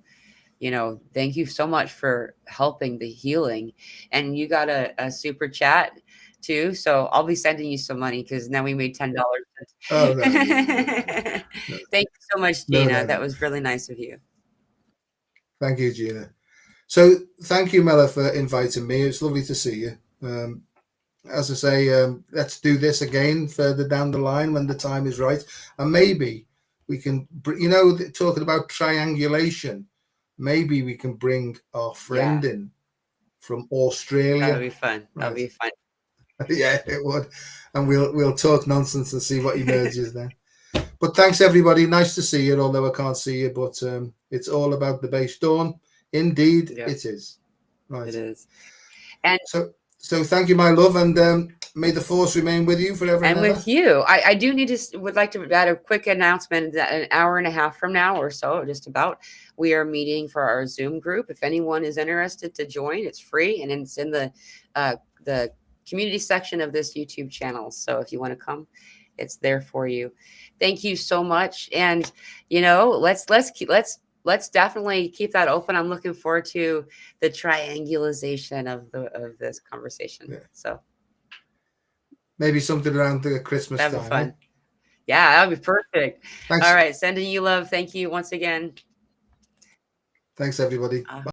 thank you so much for helping the healing. And you got a super chat too. So I'll be sending you some money because now we made $10. Oh, no. Thank you so much, Gina. That was really nice of you. Thank you, Gina. So thank you, Mela, for inviting me. It's lovely to see you. As I say, let's do this again further down the line when the time is right. And maybe we can, talking about triangulation, maybe we can bring our friend in from Australia. That'll be fun. Right. That'll be fun. Yeah, it would. And we'll talk nonsense and see what emerges then. But thanks, everybody. Nice to see you, although I can't see you. But it's all about the base dawn. Indeed, it is. Right. It is. And so thank you, my love, and may the force remain with you forever and ever. With you. I do would like to add a quick announcement that an hour and a half from now or so, just about, we are meeting for our Zoom group. If anyone is interested to join, it's free, and it's in the community section of this YouTube channel. So if you want to come, it's there for you. Thank you so much. And let's definitely keep that open. I'm looking forward to the triangulation of this conversation. Yeah. So maybe something around the Christmas time. That'd be fun. Yeah, that'd be perfect. Thanks. All right, sending you love. Thank you once again. Thanks, everybody. Bye.